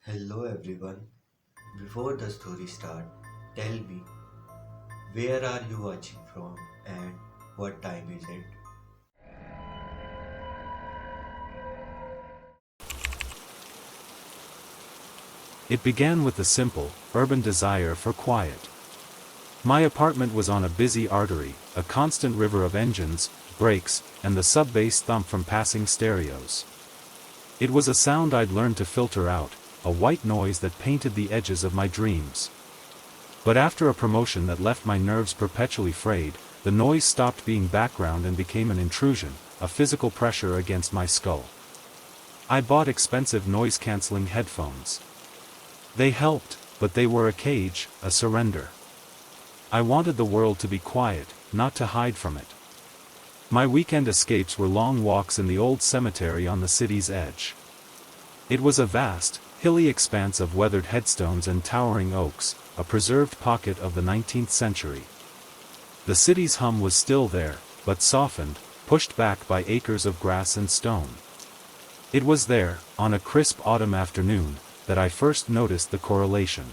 Hello everyone. Before the story start, tell me where are you watching from and what time is it? It began with the simple, urban desire for quiet. My apartment was on a busy artery, a constant river of engines, brakes, and the sub-bass thump from passing stereos. It was a sound I'd learned to filter out, a white noise that painted the edges of my dreams. But after a promotion that left my nerves perpetually frayed, the noise stopped being background and became an intrusion, a physical pressure against my skull. I bought expensive noise-canceling headphones. They helped, but they were a cage, a surrender. I wanted the world to be quiet, not to hide from it. My weekend escapes were long walks in the old cemetery on the city's edge. It was a vast, hilly expanse of weathered headstones and towering oaks, a preserved pocket of the 19th century. The city's hum was still there, but softened, pushed back by acres of grass and stone. It was there, on a crisp autumn afternoon, that I first noticed the correlation.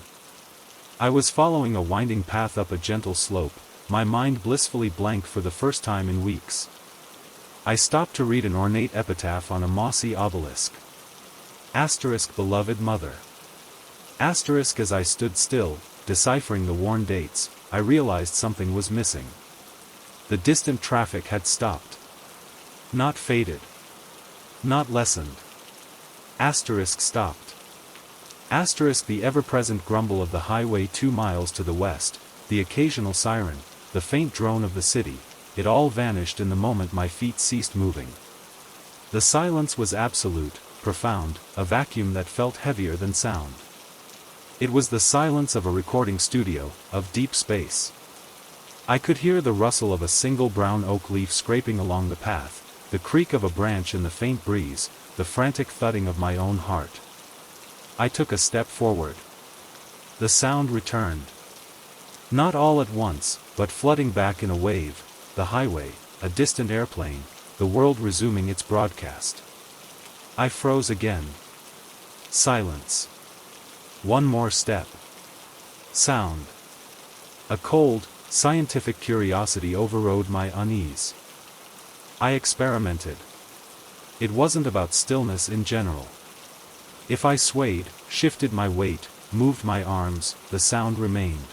I was following a winding path up a gentle slope, my mind blissfully blank for the first time in weeks. I stopped to read an ornate epitaph on a mossy obelisk. Asterisk beloved mother. Asterisk as I stood still, deciphering the worn dates, I realized something was missing. The distant traffic had stopped. Not faded. Not lessened. Asterisk stopped. Asterisk the ever-present grumble of the highway 2 miles to the west, the occasional siren, the faint drone of the city, it all vanished in the moment my feet ceased moving. The silence was absolute, profound, a vacuum that felt heavier than sound. It was the silence of a recording studio, of deep space. I could hear the rustle of a single brown oak leaf scraping along the path, the creak of a branch in the faint breeze, the frantic thudding of my own heart. I took a step forward. The sound returned. Not all at once, but flooding back in a wave, the highway, a distant airplane, the world resuming its broadcast. I froze again. Silence. One more step. Sound. A cold, scientific curiosity overrode my unease. I experimented. It wasn't about stillness in general. If I swayed, shifted my weight, moved my arms, the sound remained.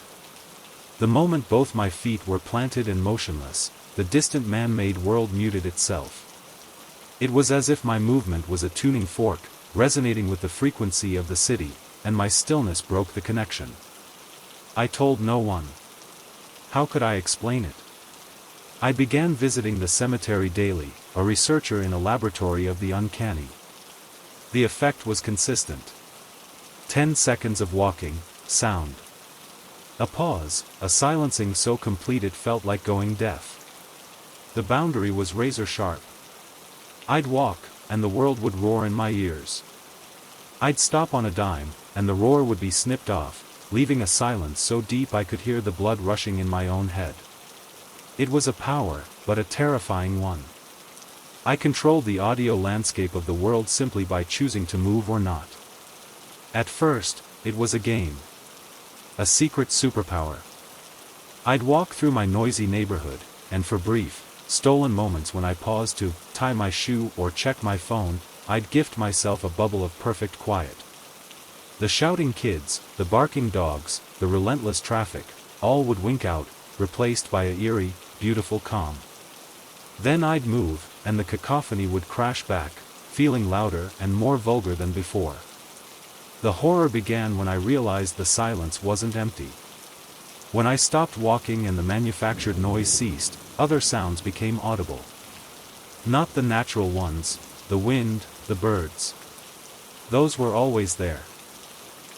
The moment both my feet were planted and motionless, the distant man-made world muted itself. It was as if my movement was a tuning fork, resonating with the frequency of the city, and my stillness broke the connection. I told no one. How could I explain it? I began visiting the cemetery daily, a researcher in a laboratory of the uncanny. The effect was consistent. 10 seconds of walking, sound. A pause, a silencing so complete it felt like going deaf. The boundary was razor sharp. I'd walk, and the world would roar in my ears. I'd stop on a dime, and the roar would be snipped off, leaving a silence so deep I could hear the blood rushing in my own head. It was a power, but a terrifying one. I controlled the audio landscape of the world simply by choosing to move or not. At first, it was a game. A secret superpower. I'd walk through my noisy neighborhood, and for brief, stolen moments when I paused to tie my shoe or check my phone, I'd gift myself a bubble of perfect quiet. The shouting kids, the barking dogs, the relentless traffic, all would wink out, replaced by a eerie, beautiful calm. Then I'd move, and the cacophony would crash back, feeling louder and more vulgar than before. The horror began when I realized the silence wasn't empty. When I stopped walking and the manufactured noise ceased, other sounds became audible. Not the natural ones, the wind, the birds. Those were always there.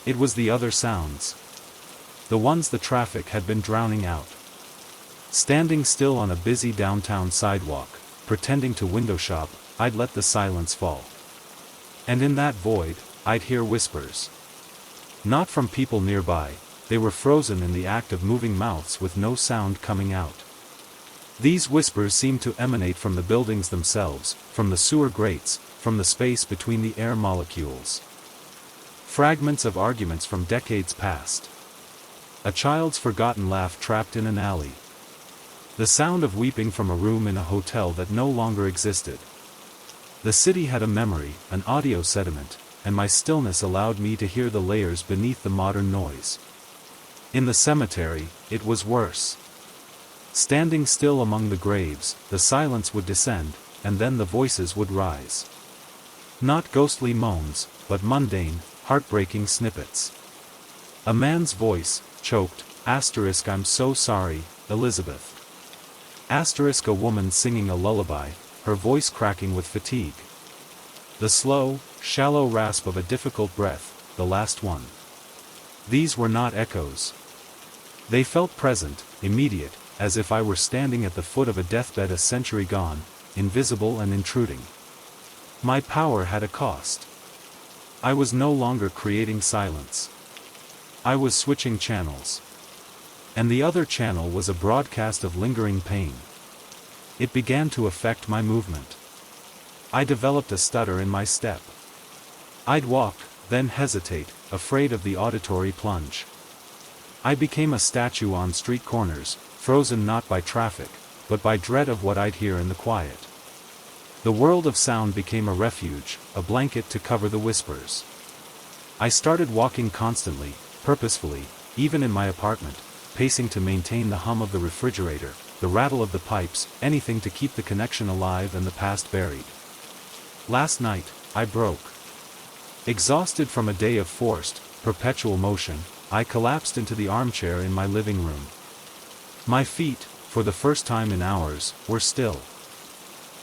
It was the other sounds. The ones the traffic had been drowning out. Standing still on a busy downtown sidewalk, pretending to window shop, I'd let the silence fall. And in that void, I'd hear whispers. Not from people nearby, they were frozen in the act of moving mouths with no sound coming out. These whispers seemed to emanate from the buildings themselves, from the sewer grates, from the space between the air molecules. Fragments of arguments from decades past. A child's forgotten laugh trapped in an alley. The sound of weeping from a room in a hotel that no longer existed. The city had a memory, an audio sediment, and my stillness allowed me to hear the layers beneath the modern noise. In the cemetery, it was worse. Standing still among the graves, the silence would descend, and then the voices would rise. Not ghostly moans, but mundane, heartbreaking snippets. A man's voice, choked, asterisk I'm so sorry, Elizabeth. Asterisk a woman singing a lullaby, her voice cracking with fatigue. The slow, shallow rasp of a difficult breath, the last one. These were not echoes. They felt present, immediate, as if I were standing at the foot of a deathbed a century gone, invisible and intruding. My power had a cost. I was no longer creating silence. I was switching channels. And the other channel was a broadcast of lingering pain. It began to affect my movement. I developed a stutter in my step. I'd walk, then hesitate, afraid of the auditory plunge. I became a statue on street corners, frozen not by traffic, but by dread of what I'd hear in the quiet. The world of sound became a refuge, a blanket to cover the whispers. I started walking constantly, purposefully, even in my apartment, pacing to maintain the hum of the refrigerator, the rattle of the pipes, anything to keep the connection alive and the past buried. Last night, I broke. Exhausted from a day of forced, perpetual motion, I collapsed into the armchair in my living room. My feet, for the first time in hours, were still.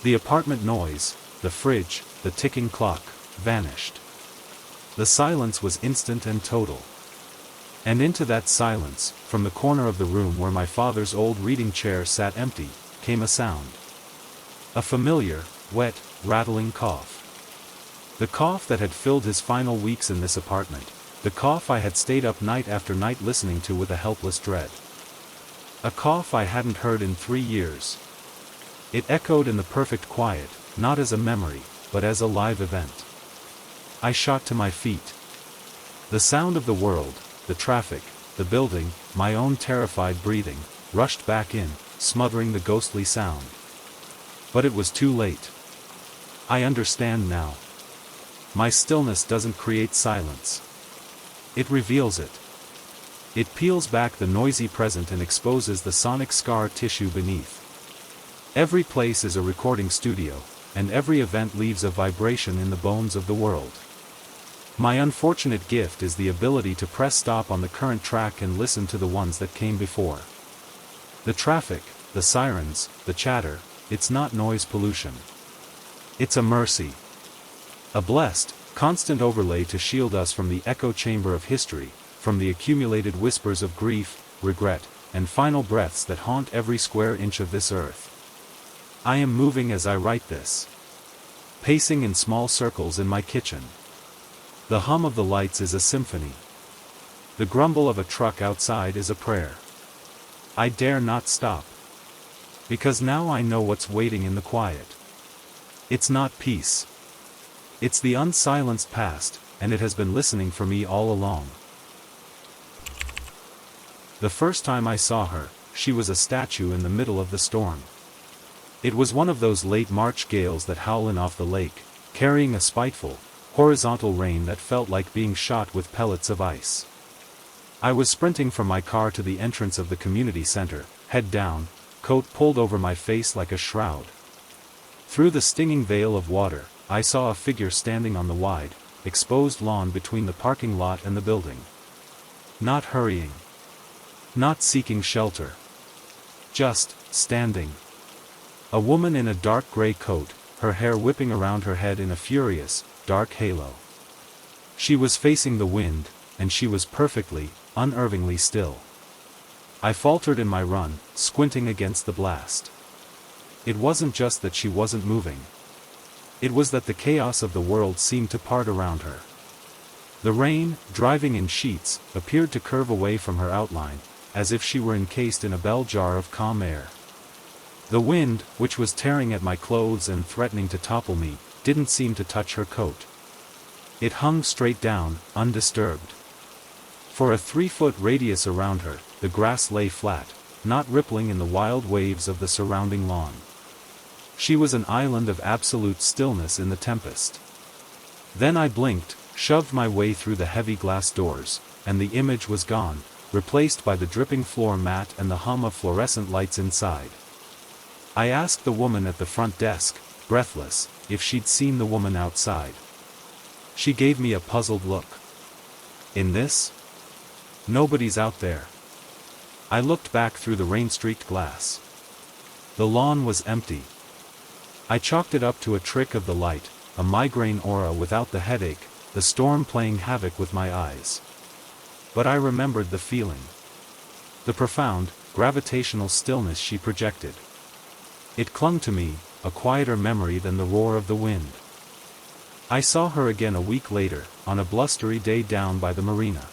The apartment noise, the fridge, the ticking clock, vanished. The silence was instant and total. And into that silence, from the corner of the room where my father's old reading chair sat empty, came a sound. A familiar, wet, rattling cough. The cough that had filled his final weeks in this apartment, the cough I had stayed up night after night listening to with a helpless dread. A cough I hadn't heard in 3 years. It echoed in the perfect quiet, not as a memory, but as a live event. I shot to my feet. The sound of the world, the traffic, the building, my own terrified breathing, rushed back in, smothering the ghostly sound. But it was too late. I understand now. My stillness doesn't create silence. It reveals it. It peels back the noisy present and exposes the sonic scar tissue beneath. Every place is a recording studio, and every event leaves a vibration in the bones of the world. My unfortunate gift is the ability to press stop on the current track and listen to the ones that came before. The traffic, the sirens, the chatter, it's not noise pollution. It's a mercy. A blessed, constant overlay to shield us from the echo chamber of history, from the accumulated whispers of grief, regret, and final breaths that haunt every square inch of this earth. I am moving as I write this. Pacing in small circles in my kitchen. The hum of the lights is a symphony. The grumble of a truck outside is a prayer. I dare not stop. Because now I know what's waiting in the quiet. It's not peace. It's the unsilenced past, and it has been listening for me all along. The first time I saw her, she was a statue in the middle of the storm. It was one of those late March gales that howl in off the lake, carrying a spiteful, horizontal rain that felt like being shot with pellets of ice. I was sprinting from my car to the entrance of the community center, head down, coat pulled over my face like a shroud. Through the stinging veil of water, I saw a figure standing on the wide, exposed lawn between the parking lot and the building. Not hurrying. Not seeking shelter. Just standing. A woman in a dark gray coat, her hair whipping around her head in a furious, dark halo. She was facing the wind, and she was perfectly, unnervingly still. I faltered in my run, squinting against the blast. It wasn't just that she wasn't moving. It was that the chaos of the world seemed to part around her. The rain, driving in sheets, appeared to curve away from her outline, as if she were encased in a bell jar of calm air. The wind, which was tearing at my clothes and threatening to topple me, didn't seem to touch her coat. It hung straight down, undisturbed. For a 3-foot radius around her, the grass lay flat, not rippling in the wild waves of the surrounding lawn. She was an island of absolute stillness in the tempest. Then I blinked, shoved my way through the heavy glass doors, and the image was gone, replaced by the dripping floor mat and the hum of fluorescent lights inside. I asked the woman at the front desk, breathless, if she'd seen the woman outside. She gave me a puzzled look. In this? Nobody's out there. I looked back through the rain-streaked glass. The lawn was empty. I chalked it up to a trick of the light, a migraine aura without the headache, the storm playing havoc with my eyes. But I remembered the feeling. The profound, gravitational stillness she projected. It clung to me, a quieter memory than the roar of the wind. I saw her again a week later, on a blustery day down by the marina.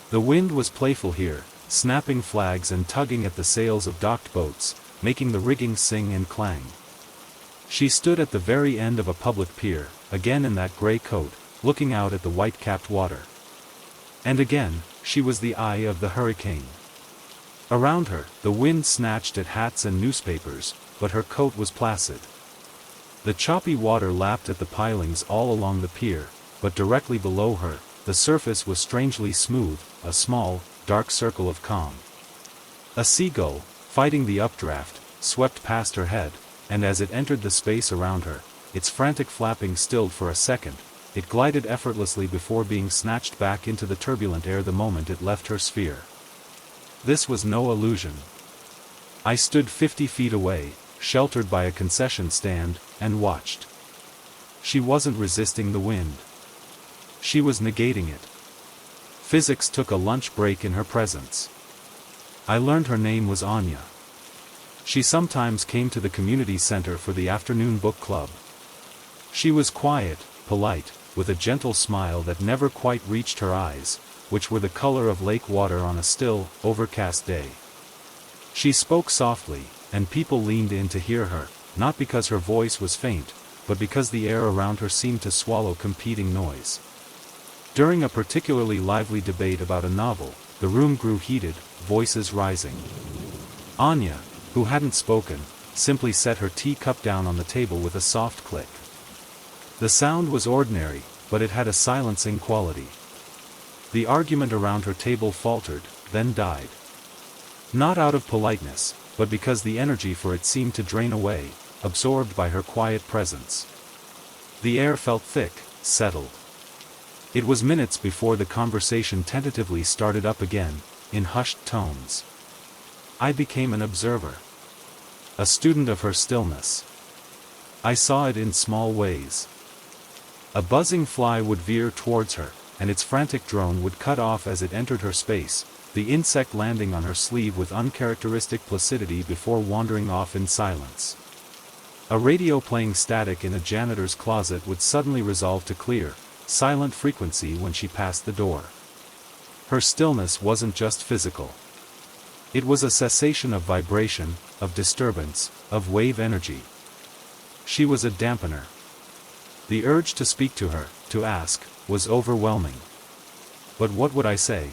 The wind was playful here, snapping flags and tugging at the sails of docked boats, making the rigging sing and clang. She stood at the very end of a public pier, again in that gray coat, looking out at the white-capped water. And again, she was the eye of the hurricane. Around her, the wind snatched at hats and newspapers, but her coat was placid. The choppy water lapped at the pilings all along the pier, but directly below her, the surface was strangely smooth, a small, dark circle of calm. A seagull, fighting the updraft, swept past her head, and as it entered the space around her, its frantic flapping stilled for a second. It glided effortlessly before being snatched back into the turbulent air the moment it left her sphere. This was no illusion. I stood 50 feet away, sheltered by a concession stand, and watched. She wasn't resisting the wind. She was negating it. Physics took a lunch break in her presence. I learned her name was Anya. She sometimes came to the community center for the afternoon book club. She was quiet, polite, with a gentle smile that never quite reached her eyes, which were the color of lake water on a still, overcast day. She spoke softly, and people leaned in to hear her, not because her voice was faint, but because the air around her seemed to swallow competing noise. During a particularly lively debate about a novel, the room grew heated, voices rising. Anya, who hadn't spoken, simply set her teacup down on the table with a soft click. The sound was ordinary, but it had a silencing quality. The argument around her table faltered, then died. Not out of politeness, but because the energy for it seemed to drain away, absorbed by her quiet presence. The air felt thick, settled. It was minutes before the conversation tentatively started up again, in hushed tones. I became an observer. A student of her stillness. I saw it in small ways. A buzzing fly would veer towards her, and its frantic drone would cut off as it entered her space, the insect landing on her sleeve with uncharacteristic placidity before wandering off in silence. A radio playing static in a janitor's closet would suddenly resolve to clear, silent frequency when she passed the door. Her stillness wasn't just physical. It was a cessation of vibration, of disturbance, of wave energy. She was a dampener. The urge to speak to her, to ask, was overwhelming. But what would I say?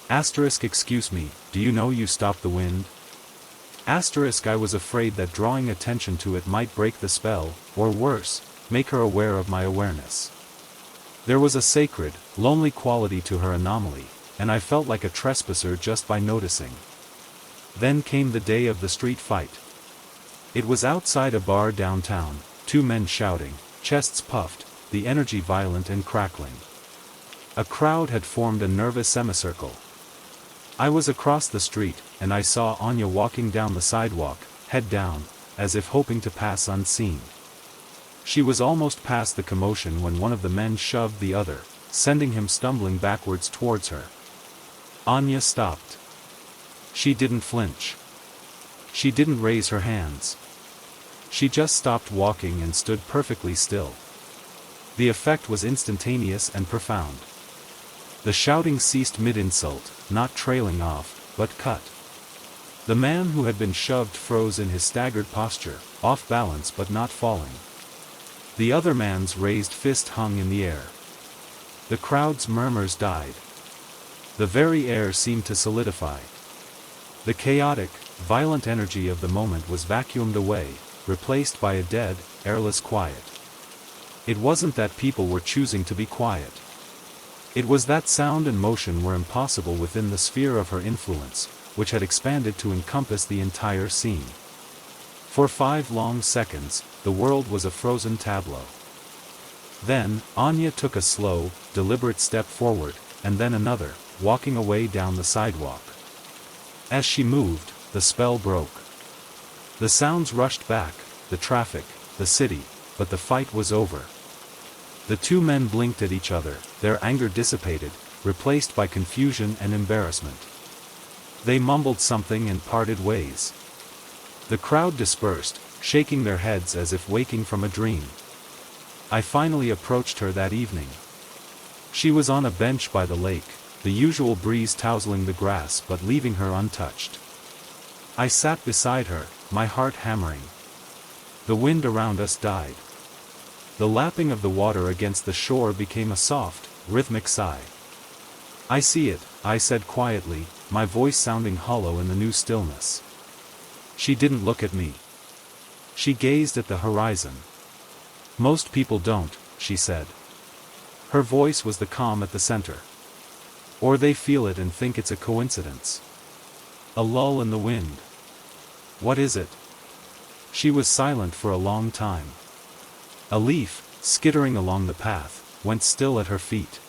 Excuse me, do you know you stopped the wind? I was afraid that drawing attention to it might break the spell, or worse, make her aware of my awareness. There was a sacred, lonely quality to her anomaly, and I felt like a trespasser just by noticing. Then came the day of the street fight. It was outside a bar downtown, two men shouting, chests puffed, the energy violent and crackling. A crowd had formed a nervous semicircle. I was across the street, and I saw Anya walking down the sidewalk, head down, as if hoping to pass unseen. She was almost past the commotion when one of the men shoved the other, sending him stumbling backwards towards her. Anya stopped. She didn't flinch. She didn't raise her hands. She just stopped walking and stood perfectly still. The effect was instantaneous and profound. The shouting ceased mid-insult, not trailing off, but cut. The man who had been shoved froze in his staggered posture, off balance but not falling. The other man's raised fist hung in the air. The crowd's murmurs died. The very air seemed to solidify. The chaotic, violent energy of the moment was vacuumed away, replaced by a dead, airless quiet. It wasn't that people were choosing to be quiet. It was that sound and motion were impossible within the sphere of her influence, which had expanded to encompass the entire scene. For 5 long seconds, the world was a frozen tableau. Then, Anya took a slow, deliberate step forward, and then another, walking away down the sidewalk. As she moved, the spell broke. The sounds rushed back, the traffic, the city, but the fight was over. The two men blinked at each other, their anger dissipated, replaced by confusion and embarrassment. They mumbled something and parted ways. The crowd dispersed, shaking their heads as if waking from a dream. I finally approached her that evening. She was on a bench by the lake, the usual breeze tousling the grass but leaving her untouched. I sat beside her, my heart hammering. The wind around us died. The lapping of the water against the shore became a soft, rhythmic sigh. "I see it," I said quietly, my voice sounding hollow in the new stillness. She didn't look at me. She gazed at the horizon. "Most people don't," she said. Her voice was the calm at the center. "Or they feel it and think it's a coincidence. A lull in the wind. What is it?" She was silent for a long time. A leaf, skittering along the path, went still at her feet.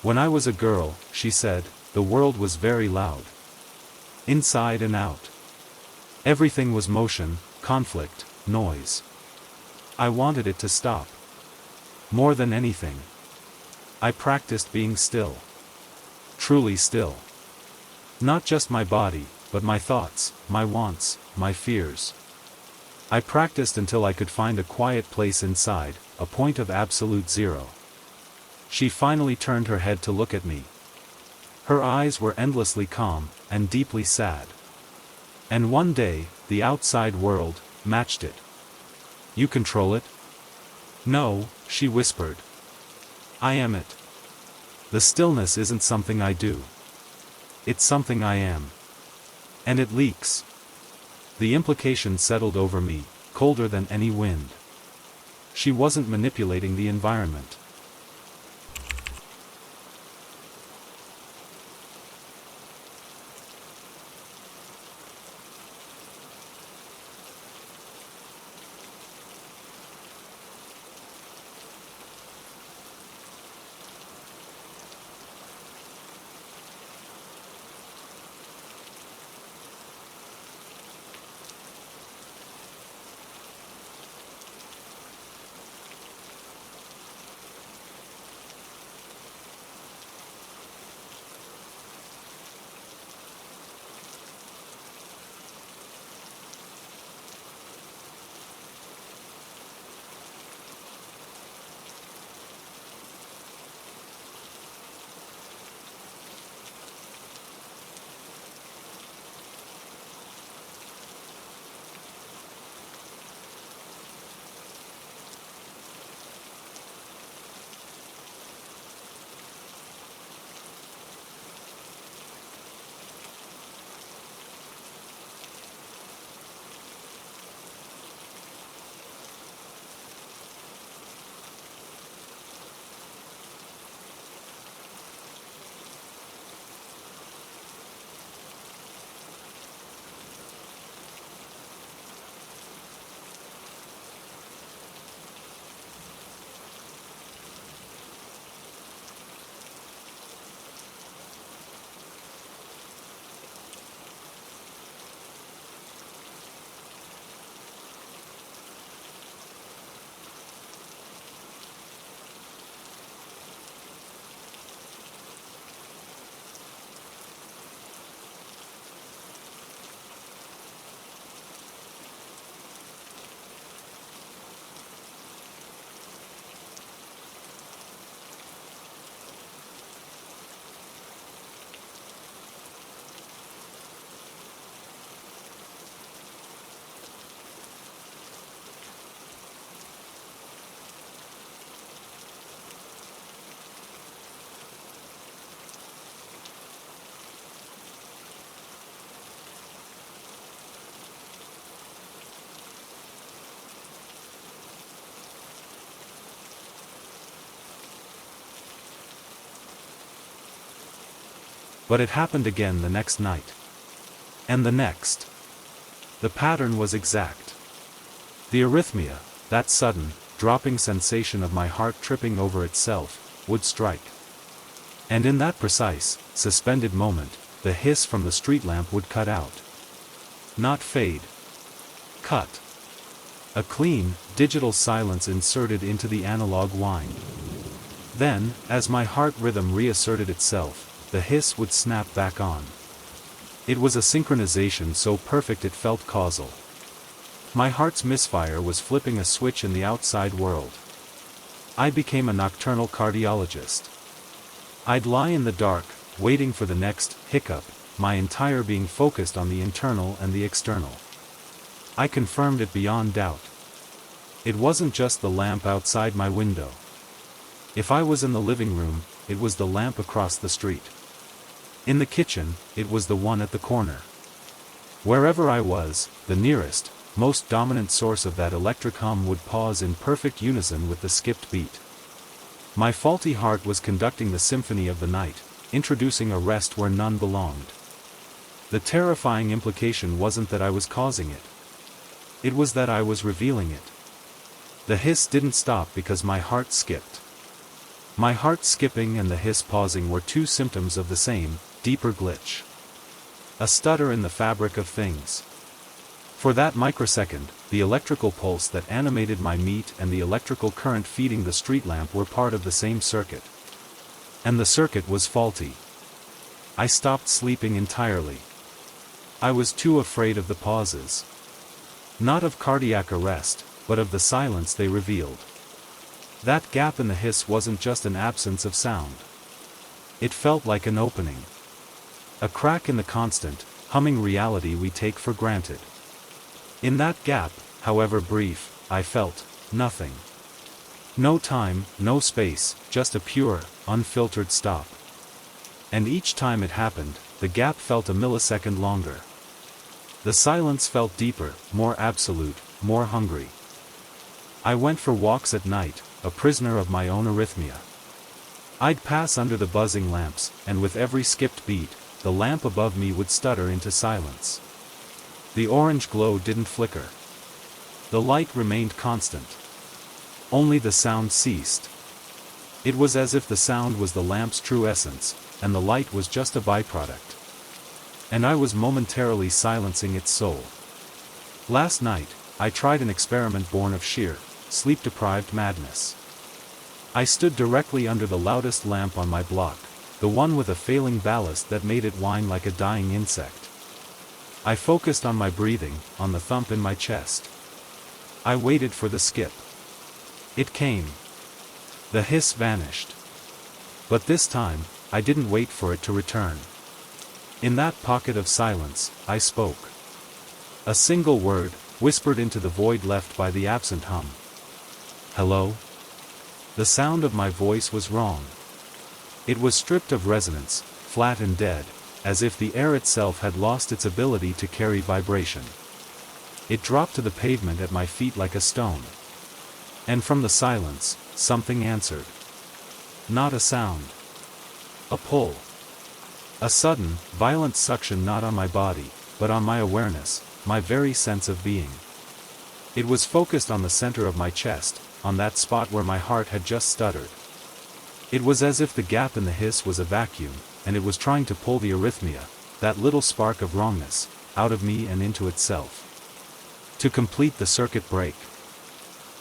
"When I was a girl," she said, "the world was very loud. Inside and out. Everything was motion, conflict, noise. I wanted it to stop. More than anything. I practiced being still. Truly still. Not just my body, but my thoughts, my wants, my fears. I practiced until I could find a quiet place inside, a point of absolute zero." She finally turned her head to look at me. Her eyes were endlessly calm, and deeply sad. "And one day, the outside world matched it. You control it?" "No," she whispered. "I am it. The stillness isn't something I do. It's something I am. And it leaks." The implication settled over me, colder than any wind. She wasn't manipulating the environment. But it happened again the next night. And the next. The pattern was exact. The arrhythmia, that sudden, dropping sensation of my heart tripping over itself, would strike. And in that precise, suspended moment, the hiss from the street lamp would cut out. Not fade. Cut. A clean, digital silence inserted into the analog whine. Then, as my heart rhythm reasserted itself, the hiss would snap back on. It was a synchronization so perfect it felt causal. My heart's misfire was flipping a switch in the outside world. I became a nocturnal cardiologist. I'd lie in the dark, waiting for the next hiccup, my entire being focused on the internal and the external. I confirmed it beyond doubt. It wasn't just the lamp outside my window. If I was in the living room, it was the lamp across the street. In the kitchen, it was the one at the corner. Wherever I was, the nearest, most dominant source of that electric hum would pause in perfect unison with the skipped beat. My faulty heart was conducting the symphony of the night, introducing a rest where none belonged. The terrifying implication wasn't that I was causing it. It was that I was revealing it. The hiss didn't stop because my heart skipped. My heart skipping and the hiss pausing were two symptoms of the same, deeper glitch. A stutter in the fabric of things. For that microsecond, the electrical pulse that animated my meat and the electrical current feeding the street lamp were part of the same circuit. And the circuit was faulty. I stopped sleeping entirely. I was too afraid of the pauses. Not of cardiac arrest, but of the silence they revealed. That gap in the hiss wasn't just an absence of sound. It felt like an opening. A crack in the constant, humming reality we take for granted. In that gap, however brief, I felt nothing. No time, no space, just a pure, unfiltered stop. And each time it happened, the gap felt a millisecond longer. The silence felt deeper, more absolute, more hungry. I went for walks at night, a prisoner of my own arrhythmia. I'd pass under the buzzing lamps, and with every skipped beat, the lamp above me would stutter into silence. The orange glow didn't flicker. The light remained constant. Only the sound ceased. It was as if the sound was the lamp's true essence, and the light was just a byproduct. And I was momentarily silencing its soul. Last night, I tried an experiment born of sheer, sleep-deprived madness. I stood directly under the loudest lamp on my block, the one with a failing ballast that made it whine like a dying insect. I focused on my breathing, on the thump in my chest. I waited for the skip. It came. The hiss vanished. But this time, I didn't wait for it to return. In that pocket of silence, I spoke. A single word, whispered into the void left by the absent hum. Hello? The sound of my voice was wrong. It was stripped of resonance, flat and dead, as if the air itself had lost its ability to carry vibration. It dropped to the pavement at my feet like a stone. And from the silence, something answered. Not a sound. A pull. A sudden, violent suction not on my body, but on my awareness, my very sense of being. It was focused on the center of my chest, on that spot where my heart had just stuttered. It was as if the gap in the hiss was a vacuum, and it was trying to pull the arrhythmia, that little spark of wrongness, out of me and into itself. To complete the circuit break.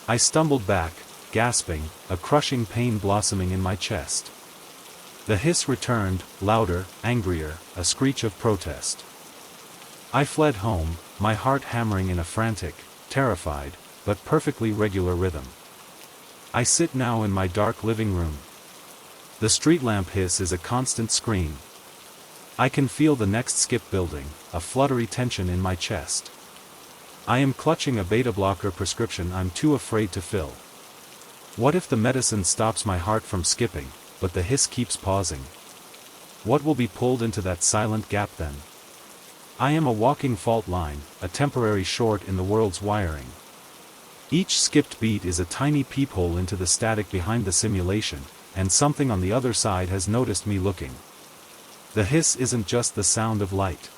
I stumbled back, gasping, a crushing pain blossoming in my chest. The hiss returned, louder, angrier, a screech of protest. I fled home, my heart hammering in a frantic, terrified, but perfectly regular rhythm. I sit now in my dark living room. The street lamp hiss is a constant scream. I can feel the next skip building, a fluttery tension in my chest. I am clutching a beta blocker prescription I'm too afraid to fill. What if the medicine stops my heart from skipping, but the hiss keeps pausing? What will be pulled into that silent gap then? I am a walking fault line, a temporary short in the world's wiring. Each skipped beat is a tiny peephole into the static behind the simulation, and something on the other side has noticed me looking. The hiss isn't just the sound of light.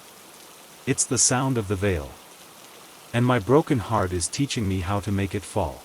It's the sound of the veil. And my broken heart is teaching me how to make it fall.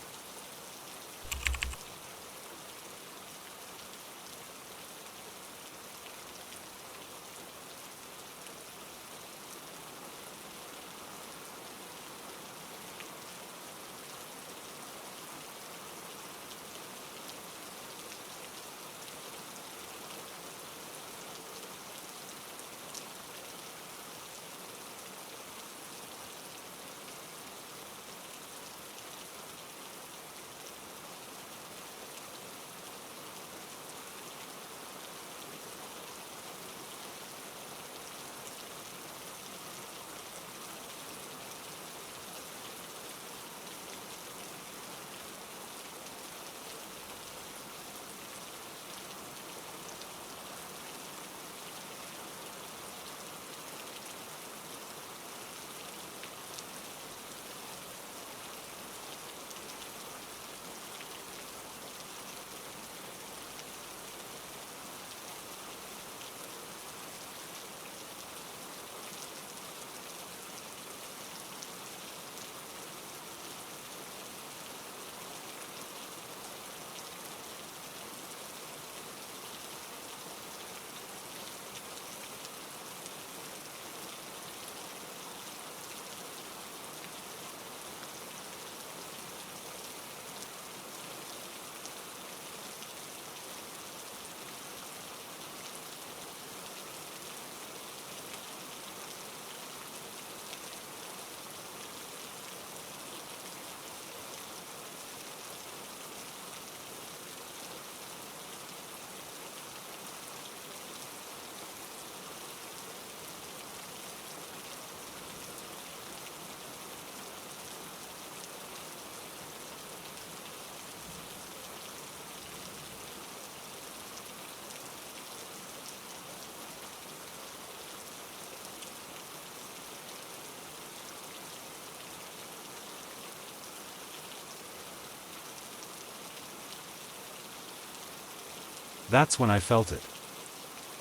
That's when I felt it.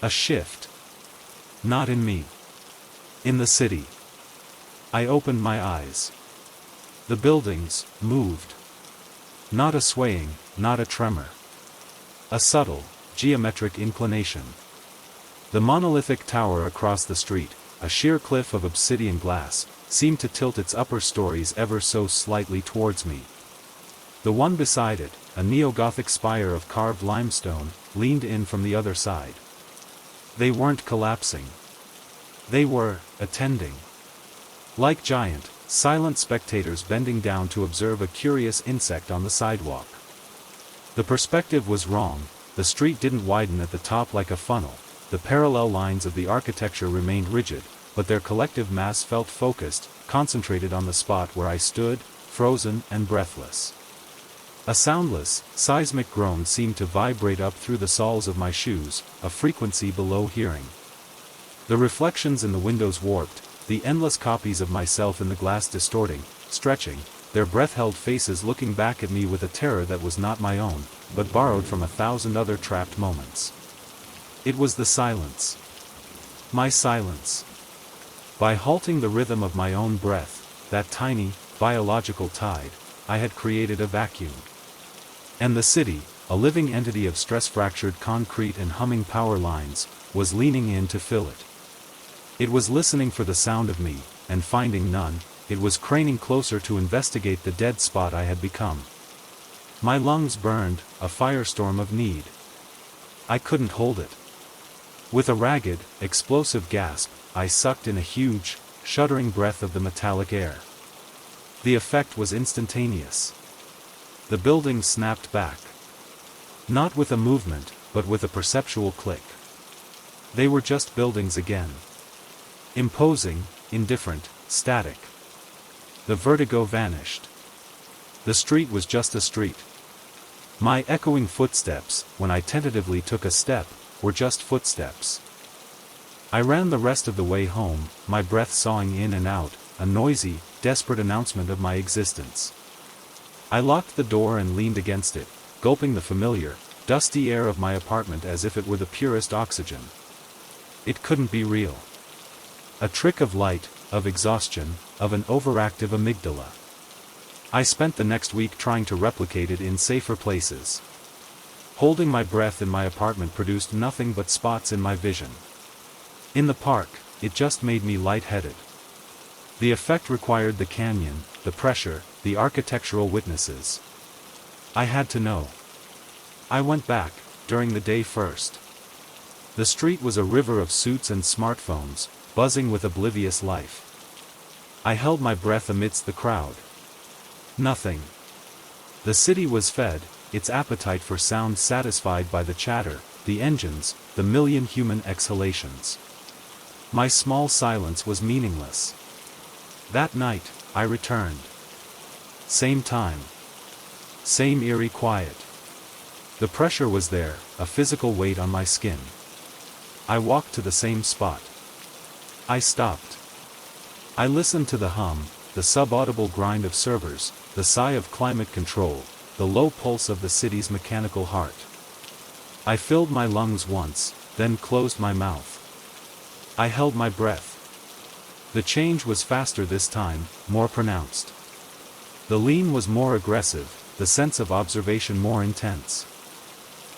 A shift. Not in me. In the city. I opened my eyes. The buildings moved. Not a swaying, not a tremor. A subtle, geometric inclination. The monolithic tower across the street, a sheer cliff of obsidian glass, seemed to tilt its upper stories ever so slightly towards me. The one beside it, a neo-Gothic spire of carved limestone, leaned in from the other side. They weren't collapsing. They were attending. Like giant, silent spectators bending down to observe a curious insect on the sidewalk. The perspective was wrong. The street didn't widen at the top like a funnel. The parallel lines of the architecture remained rigid, but their collective mass felt focused, concentrated on the spot where I stood, frozen and breathless. A soundless, seismic groan seemed to vibrate up through the soles of my shoes, a frequency below hearing. The reflections in the windows warped, the endless copies of myself in the glass distorting, stretching, their breath-held faces looking back at me with a terror that was not my own, but borrowed from 1,000 other trapped moments. It was the silence. My silence. By halting the rhythm of my own breath, that tiny, biological tide, I had created a vacuum. And the city, a living entity of stress-fractured concrete and humming power lines, was leaning in to fill it. It was listening for the sound of me, and finding none, it was craning closer to investigate the dead spot I had become. My lungs burned, a firestorm of need. I couldn't hold it. With a ragged, explosive gasp, I sucked in a huge, shuddering breath of the metallic air. The effect was instantaneous. The building snapped back. Not with a movement, but with a perceptual click. They were just buildings again. Imposing, indifferent, static. The vertigo vanished. The street was just a street. My echoing footsteps, when I tentatively took a step, were just footsteps. I ran the rest of the way home, my breath sawing in and out, a noisy, desperate announcement of my existence. I locked the door and leaned against it, gulping the familiar, dusty air of my apartment as if it were the purest oxygen. It couldn't be real. A trick of light, of exhaustion, of an overactive amygdala. I spent the next week trying to replicate it in safer places. Holding my breath in my apartment produced nothing but spots in my vision. In the park, it just made me lightheaded. The effect required the canyon, the pressure, the architectural witnesses. I had to know. I went back, during the day first. The street was a river of suits and smartphones, buzzing with oblivious life. I held my breath amidst the crowd. Nothing. The city was fed, its appetite for sound satisfied by the chatter, the engines, the million human exhalations. My small silence was meaningless. That night, I returned. Same time. Same eerie quiet. The pressure was there, a physical weight on my skin. I walked to the same spot. I stopped. I listened to the hum, the subaudible grind of servers, the sigh of climate control, the low pulse of the city's mechanical heart. I filled my lungs once, then closed my mouth. I held my breath. The change was faster this time, more pronounced. The lean was more aggressive, the sense of observation more intense.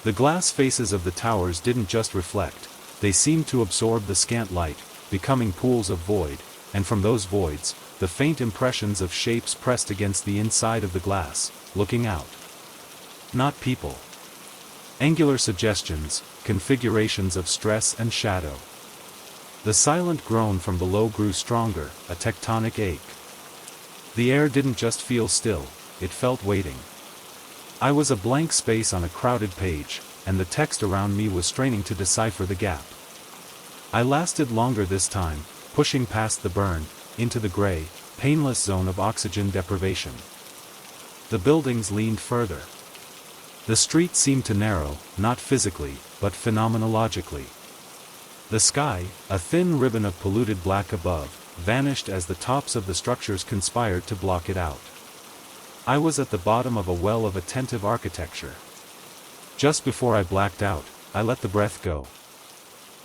The glass faces of the towers didn't just reflect, they seemed to absorb the scant light, becoming pools of void, and from those voids, the faint impressions of shapes pressed against the inside of the glass, looking out. Not people. Angular suggestions, configurations of stress and shadow. The silent groan from below grew stronger, a tectonic ache. The air didn't just feel still, it felt waiting. I was a blank space on a crowded page, and the text around me was straining to decipher the gap. I lasted longer this time, pushing past the burn, into the gray, painless zone of oxygen deprivation. The buildings leaned further. The street seemed to narrow, not physically, but phenomenologically. The sky, a thin ribbon of polluted black above, vanished as the tops of the structures conspired to block it out. I was at the bottom of a well of attentive architecture. Just before I blacked out, I let the breath go.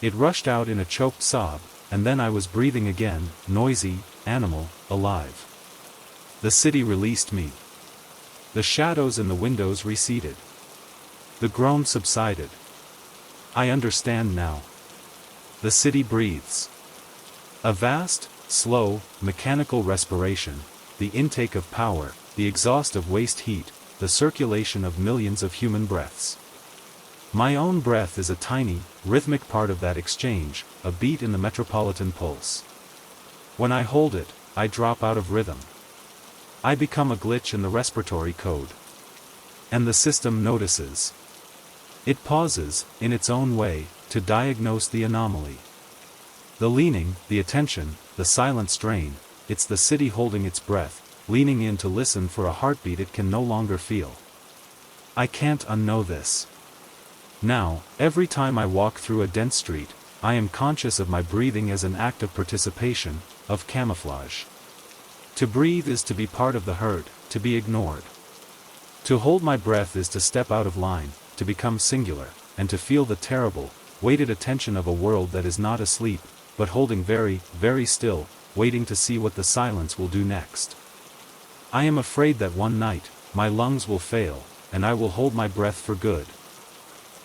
It rushed out in a choked sob, and then I was breathing again, noisy, animal, alive. The city released me. The shadows in the windows receded. The groan subsided. I understand now. The city breathes. A vast, slow, mechanical respiration, the intake of power, the exhaust of waste heat, the circulation of millions of human breaths. My own breath is a tiny, rhythmic part of that exchange, a beat in the metropolitan pulse. When I hold it, I drop out of rhythm. I become a glitch in the respiratory code. And the system notices. It pauses, in its own way, to diagnose the anomaly. The leaning, the attention, the silent strain, it's the city holding its breath, leaning in to listen for a heartbeat it can no longer feel. I can't unknow this. Now, every time I walk through a dense street, I am conscious of my breathing as an act of participation, of camouflage. To breathe is to be part of the herd, to be ignored. To hold my breath is to step out of line, to become singular, and to feel the terrible, weighted attention of a world that is not asleep, but holding very, very still, waiting to see what the silence will do next. I am afraid that one night, my lungs will fail, and I will hold my breath for good.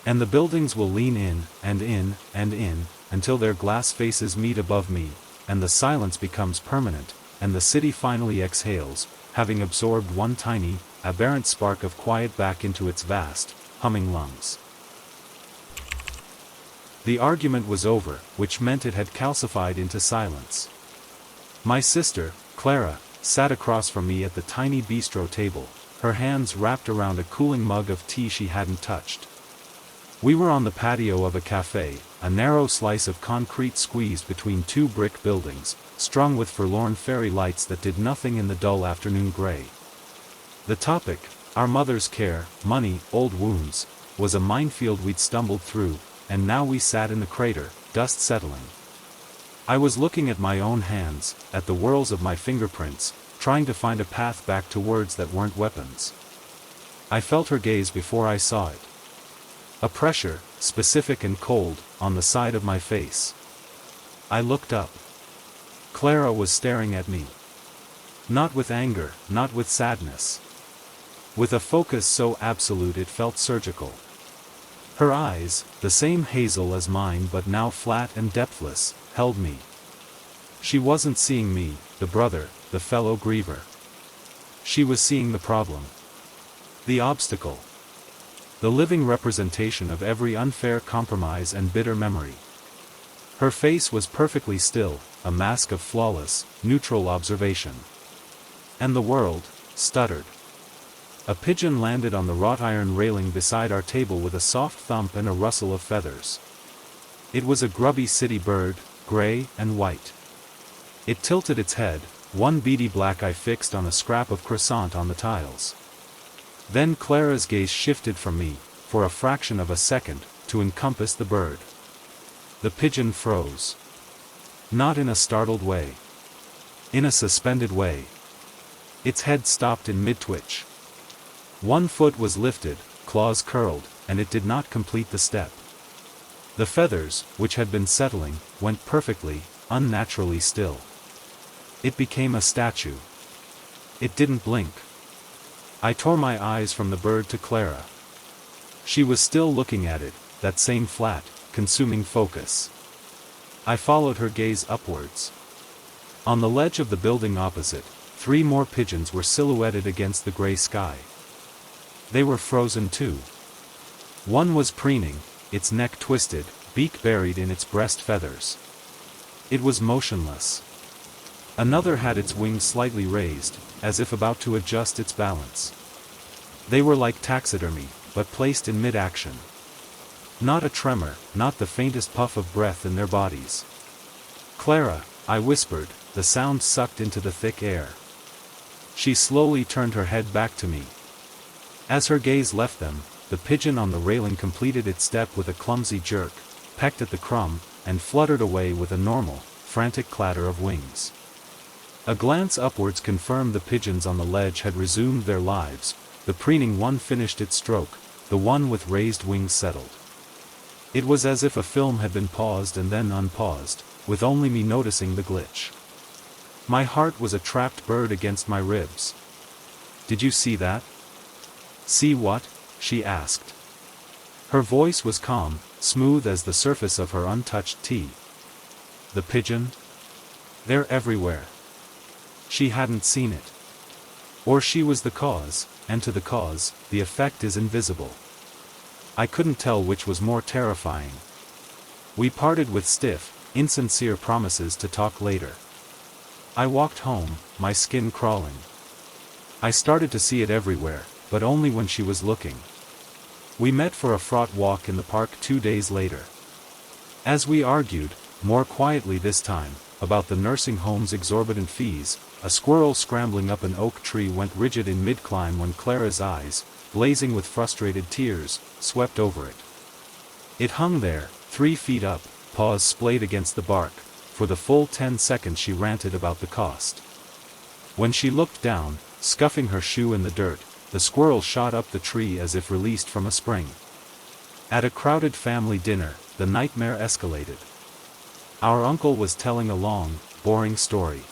And the buildings will lean in, and in, and in, until their glass faces meet above me, and the silence becomes permanent, and the city finally exhales, having absorbed one tiny, aberrant spark of quiet back into its vast, humming lungs. The argument was over, which meant it had calcified into silence. My sister, Clara, sat across from me at the tiny bistro table, her hands wrapped around a cooling mug of tea she hadn't touched. We were on the patio of a cafe, a narrow slice of concrete squeezed between two brick buildings, strung with forlorn fairy lights that did nothing in the dull afternoon gray. The topic, our mother's care, money, old wounds, was a minefield we'd stumbled through, and now we sat in the crater, dust settling. I was looking at my own hands, at the whorls of my fingerprints, trying to find a path back to words that weren't weapons. I felt her gaze before I saw it. A pressure, specific and cold, on the side of my face. I looked up. Clara was staring at me. Not with anger, not with sadness. With a focus so absolute it felt surgical. Her eyes, the same hazel as mine but now flat and depthless, held me. She wasn't seeing me, the brother, the fellow griever. She was seeing the problem. The obstacle. The living representation of every unfair compromise and bitter memory. Her face was perfectly still, a mask of flawless, neutral observation. And the world stuttered. A pigeon landed on the wrought iron railing beside our table with a soft thump and a rustle of feathers. It was a grubby city bird, gray and white. It tilted its head, one beady black eye fixed on a scrap of croissant on the tiles. Then Clara's gaze shifted from me, for a fraction of a second, to encompass the bird. The pigeon froze. Not in a startled way. In a suspended way. Its head stopped in mid-twitch. One foot was lifted, claws curled, and it did not complete the step. The feathers, which had been settling, went perfectly, unnaturally still. It became a statue. It didn't blink. I tore my eyes from the bird to Clara. She was still looking at it, that same flat, consuming focus. I followed her gaze upwards. On the ledge of the building opposite, 3 more pigeons were silhouetted against the gray sky. They were frozen too. One was preening, its neck twisted, beak buried in its breast feathers. It was motionless. Another had its wings slightly raised, as if about to adjust its balance. They were like taxidermy, but placed in mid-action. Not a tremor, not the faintest puff of breath in their bodies. "Clara," I whispered, the sound sucked into the thick air. She slowly turned her head back to me. As her gaze left them, the pigeon on the railing completed its step with a clumsy jerk, pecked at the crumb, and fluttered away with a normal, frantic clatter of wings. A glance upwards confirmed the pigeons on the ledge had resumed their lives. The preening one finished its stroke, the one with raised wings settled. It was as if a film had been paused and then unpaused, with only me noticing the glitch. My heart was a trapped bird against my ribs. "Did you see that?" "See what?" she asked. Her voice was calm, smooth as the surface of her untouched tea. "The pigeon? They're everywhere." She hadn't seen it. Or she was the cause, and to the cause, the effect is invisible. I couldn't tell which was more terrifying. We parted with stiff, insincere promises to talk later. I walked home, my skin crawling. I started to see it everywhere, but only when she was looking. We met for a fraught walk in the park 2 days later. As we argued, more quietly this time, about the nursing home's exorbitant fees, a squirrel scrambling up an oak tree went rigid in mid-climb when Clara's eyes, blazing with frustrated tears, swept over it. It hung there, 3 feet up, paws splayed against the bark. For the full 10 seconds she ranted about the cost. When she looked down, scuffing her shoe in the dirt, the squirrel shot up the tree as if released from a spring. At a crowded family dinner, the nightmare escalated. Our uncle was telling a long, boring story.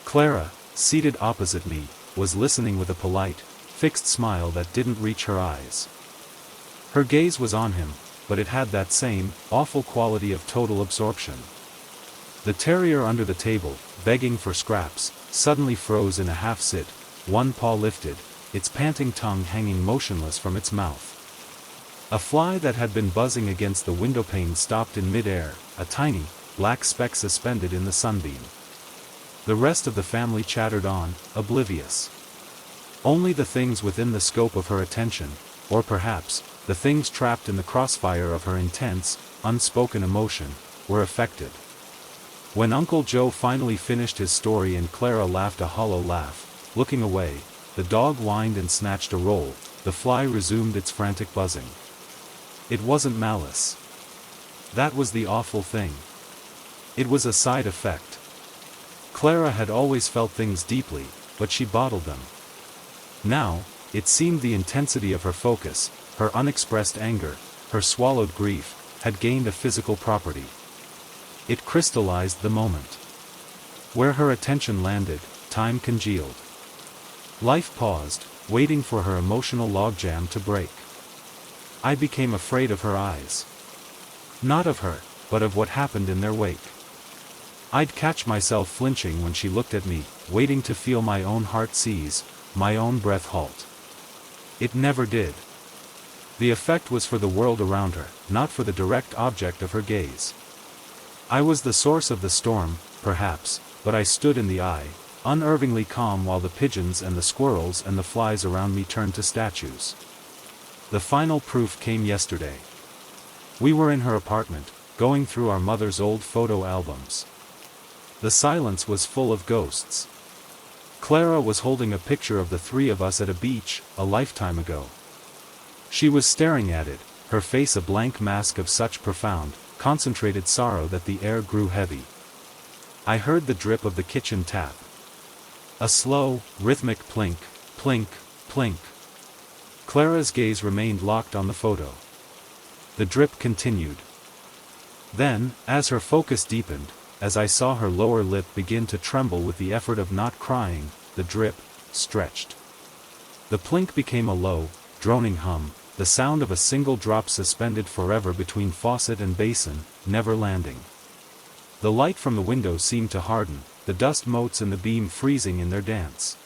Clara, seated opposite me, was listening with a polite, fixed smile that didn't reach her eyes. Her gaze was on him, but it had that same, awful quality of total absorption. The terrier under the table, begging for scraps, suddenly froze in a half-sit, one paw lifted, its panting tongue hanging motionless from its mouth. A fly that had been buzzing against the windowpane stopped in mid-air, a tiny, black speck suspended in the sunbeam. The rest of the family chattered on, oblivious. Only the things within the scope of her attention, or perhaps, the things trapped in the crossfire of her intense, unspoken emotion, were affected. When Uncle Joe finally finished his story and Clara laughed a hollow laugh, looking away, the dog whined and snatched a roll, the fly resumed its frantic buzzing. It wasn't malice. That was the awful thing. It was a side effect. Clara had always felt things deeply, but she bottled them. Now, it seemed the intensity of her focus, her unexpressed anger, her swallowed grief, had gained a physical property. It crystallized the moment. Where her attention landed, time congealed. Life paused, waiting for her emotional logjam to break. I became afraid of her eyes. Not of her, but of what happened in their wake. I'd catch myself flinching when she looked at me, waiting to feel my own heart seize, my own breath halt. It never did. The effect was for the world around her, not for the direct object of her gaze. I was the source of the storm, perhaps, but I stood in the eye, unnervingly calm while the pigeons and the squirrels and the flies around me turned to statues. The final proof came yesterday. We were in her apartment, going through our mother's old photo albums. The silence was full of ghosts. Clara was holding a picture of the three of us at a beach, a lifetime ago. She was staring at it, her face a blank mask of such profound, concentrated sorrow that the air grew heavy. I heard the drip of the kitchen tap. A slow, rhythmic plink, plink, plink. Clara's gaze remained locked on the photo. The drip continued. Then, as her focus deepened, as I saw her lower lip begin to tremble with the effort of not crying, the drip stretched. The plink became a low, droning hum, the sound of a single drop suspended forever between faucet and basin, never landing. The light from the window seemed to harden, the dust motes in the beam freezing in their dance.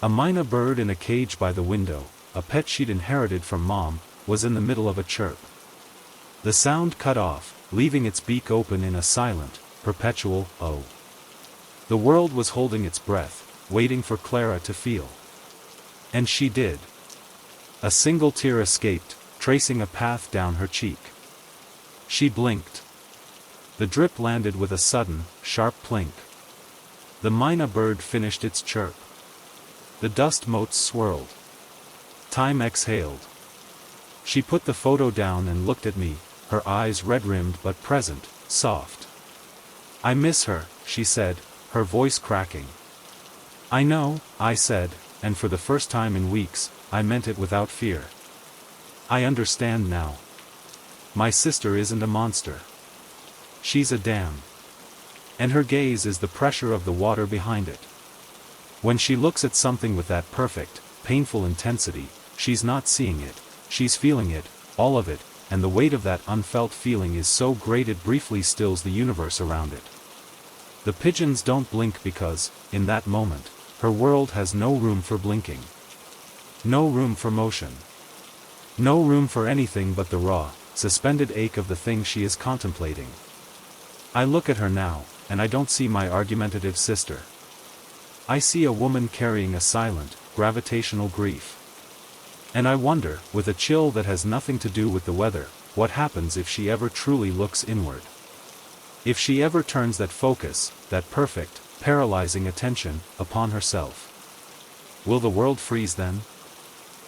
A myna bird in a cage by the window, a pet she'd inherited from Mom, was in the middle of a chirp. The sound cut off, leaving its beak open in a silent, perpetual oh. The world was holding its breath, waiting for Clara to feel. And she did. A single tear escaped, tracing a path down her cheek. She blinked. The drip landed with a sudden, sharp plink. The myna bird finished its chirp. The dust motes swirled. Time exhaled. She put the photo down and looked at me, her eyes red-rimmed but present, soft. "I miss her," she said, her voice cracking. "I know," I said, and for the first time in weeks, I meant it without fear. "I understand now. My sister isn't a monster. She's a dam. And her gaze is the pressure of the water behind it. When she looks at something with that perfect, painful intensity, she's not seeing it, she's feeling it, all of it, and the weight of that unfelt feeling is so great it briefly stills the universe around it. The pigeons don't blink because, in that moment, her world has no room for blinking. No room for motion. No room for anything but the raw, suspended ache of the thing she is contemplating. I look at her now, and I don't see my argumentative sister. I see a woman carrying a silent, gravitational grief. And I wonder, with a chill that has nothing to do with the weather, what happens if she ever truly looks inward. If she ever turns that focus, that perfect, paralyzing attention, upon herself. Will the world freeze then?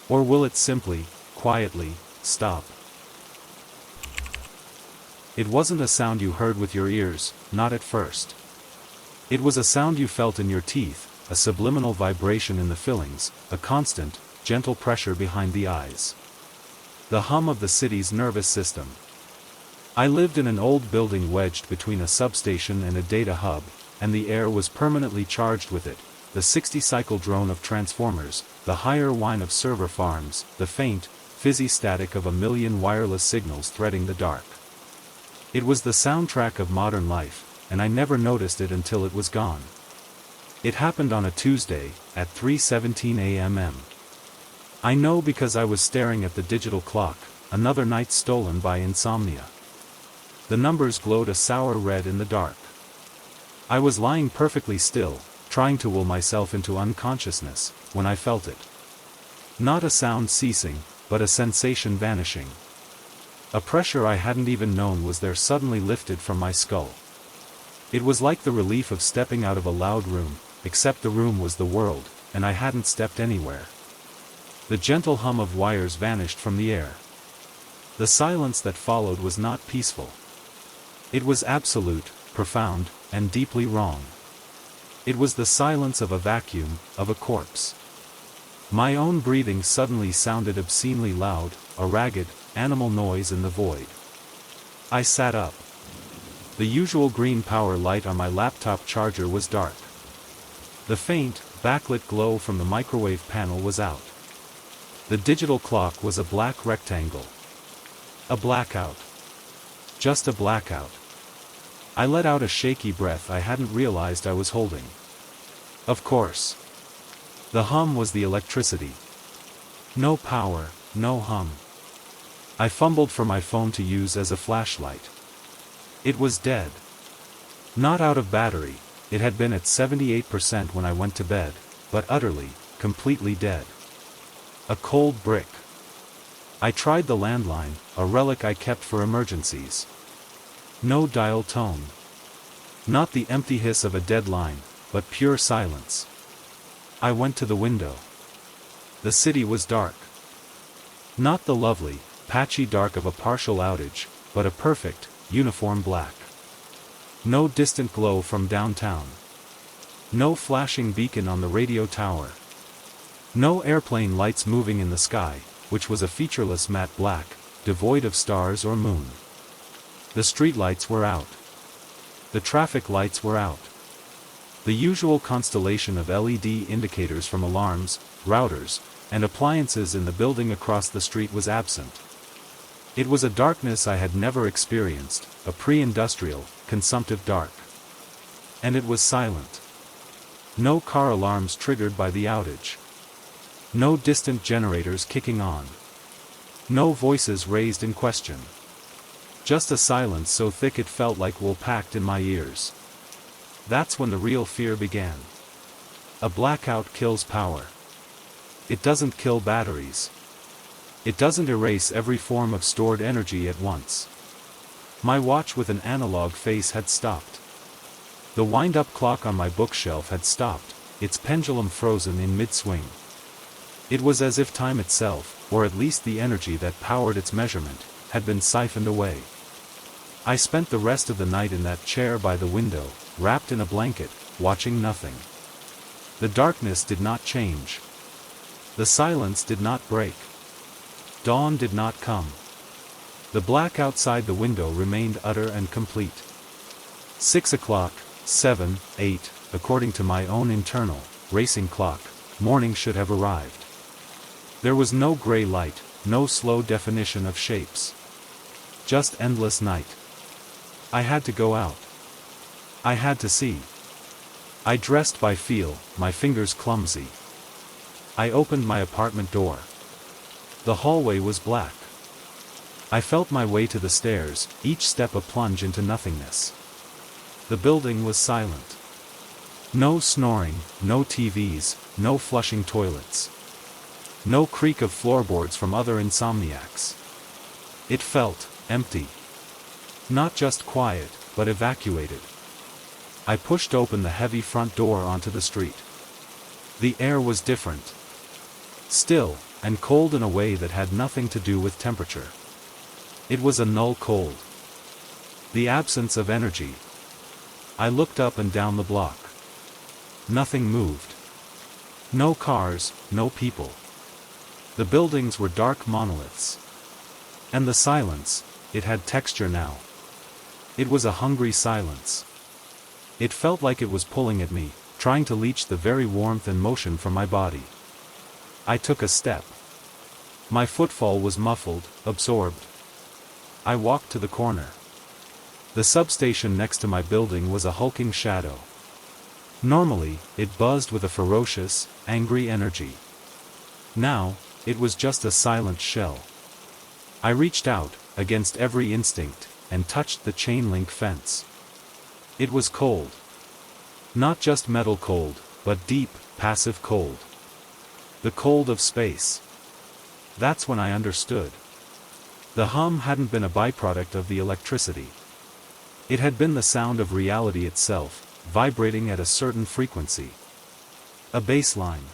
Or will it simply, quietly, stop? It wasn't a sound you heard with your ears, not at first. It was a sound you felt in your teeth, a subliminal vibration in the fillings, a constant, gentle pressure behind the eyes. The hum of the city's nervous system. I lived in an old building wedged between a substation and a data hub, and the air was permanently charged with it, the 60-cycle drone of transformers, the higher whine of server farms, the faint, fizzy static of a million wireless signals threading the dark. It was the soundtrack of modern life, and I never noticed it until it was gone. It happened on a Tuesday, at 3:17 a.m. I know because I was staring at the digital clock, another night stolen by insomnia. The numbers glowed a sour red in the dark. I was lying perfectly still, trying to will myself into unconsciousness, when I felt it. Not a sound ceasing, but a sensation vanishing. A pressure I hadn't even known was there suddenly lifted from my skull. It was like the relief of stepping out of a loud room, except the room was the world, and I hadn't stepped anywhere. The gentle hum of wires vanished from the air. The silence that followed was not peaceful. It was absolute, profound, and deeply wrong. It was the silence of a vacuum, of a corpse. My own breathing suddenly sounded obscenely loud, a ragged, animal noise in the void. I sat up. The usual green power light on my laptop charger was dark. The faint, backlit glow from the microwave panel was out. The digital clock was a black rectangle. A blackout. Just a blackout. I let out a shaky breath I hadn't realized I was holding. Of course. The hum was the electricity. No power, no hum. I fumbled for my phone to use as a flashlight. It was dead. Not out of battery, it had been at 78% when I went to bed, but utterly, completely dead. A cold brick. I tried the landline, a relic I kept for emergencies. No dial tone. Not the empty hiss of a dead line, but pure silence. I went to the window. The city was dark. Not the lovely, patchy dark of a partial outage, but a perfect, uniform black. No distant glow from downtown. No flashing beacon on the radio tower. No airplane lights moving in the sky, which was a featureless matte black, devoid of stars or moon. The streetlights were out. The traffic lights were out. The usual constellation of LED indicators from alarms, routers, and appliances in the building across the street was absent. It was a darkness I had never experienced, a pre-industrial, consumptive dark. And it was silent. No car alarms triggered by the outage. No distant generators kicking on. No voices raised in question. Just a silence so thick it felt like wool packed in my ears. That's when the real fear began. A blackout kills power. It doesn't kill batteries. It doesn't erase every form of stored energy at once. My watch with an analog face had stopped. The wind-up clock on my bookshelf had stopped, its pendulum frozen in mid-swing. It was as if time itself, or at least the energy that powered its measurement, had been siphoned away. I spent the rest of the night in that chair by the window, wrapped in a blanket, watching nothing. The darkness did not change. The silence did not break. Dawn did not come. The black outside the window remained utter and complete. 6 o'clock, 7, 8, according to my own internal, racing clock, morning should have arrived. There was no gray light, no slow definition of shapes. Just endless night. I had to go out. I had to see. I dressed by feel, my fingers clumsy. I opened my apartment door. The hallway was black. I felt my way to the stairs, each step a plunge into nothingness. The building was silent. No snoring, no TVs, no flushing toilets. No creak of floorboards from other insomniacs. It felt empty. Not just quiet, but evacuated. I pushed open the heavy front door onto the street. The air was different. Still, and cold in a way that had nothing to do with temperature. It was a null cold. The absence of energy. I looked up and down the block. Nothing moved. No cars, no people. The buildings were dark monoliths. And the silence, it had texture now. It was a hungry silence. It felt like it was pulling at me, trying to leach the very warmth and motion from my body. I took a step. My footfall was muffled, absorbed. I walked to the corner. The substation next to my building was a hulking shadow. Normally, it buzzed with a ferocious, angry energy. Now, it was just a silent shell. I reached out, against every instinct, and touched the chain-link fence. It was cold. Not just metal cold, but deep, passive cold. The cold of space. That's when I understood. The hum hadn't been a byproduct of the electricity. It had been the sound of reality itself, vibrating at a certain frequency. A baseline.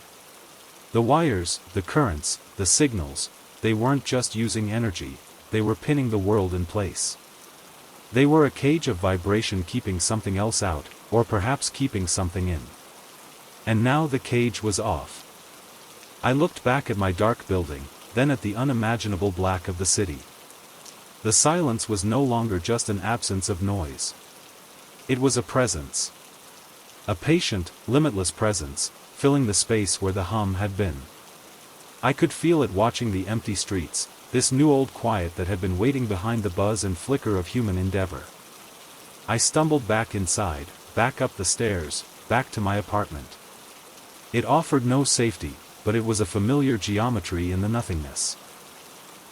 The wires, the currents, the signals, they weren't just using energy, they were pinning the world in place. They were a cage of vibration keeping something else out, or perhaps keeping something in. And now the cage was off. I looked back at my dark building, then at the unimaginable black of the city. The silence was no longer just an absence of noise. It was a presence. A patient, limitless presence, filling the space where the hum had been. I could feel it watching the empty streets, this new old quiet that had been waiting behind the buzz and flicker of human endeavor. I stumbled back inside, back up the stairs, back to my apartment. It offered no safety, but it was a familiar geometry in the nothingness.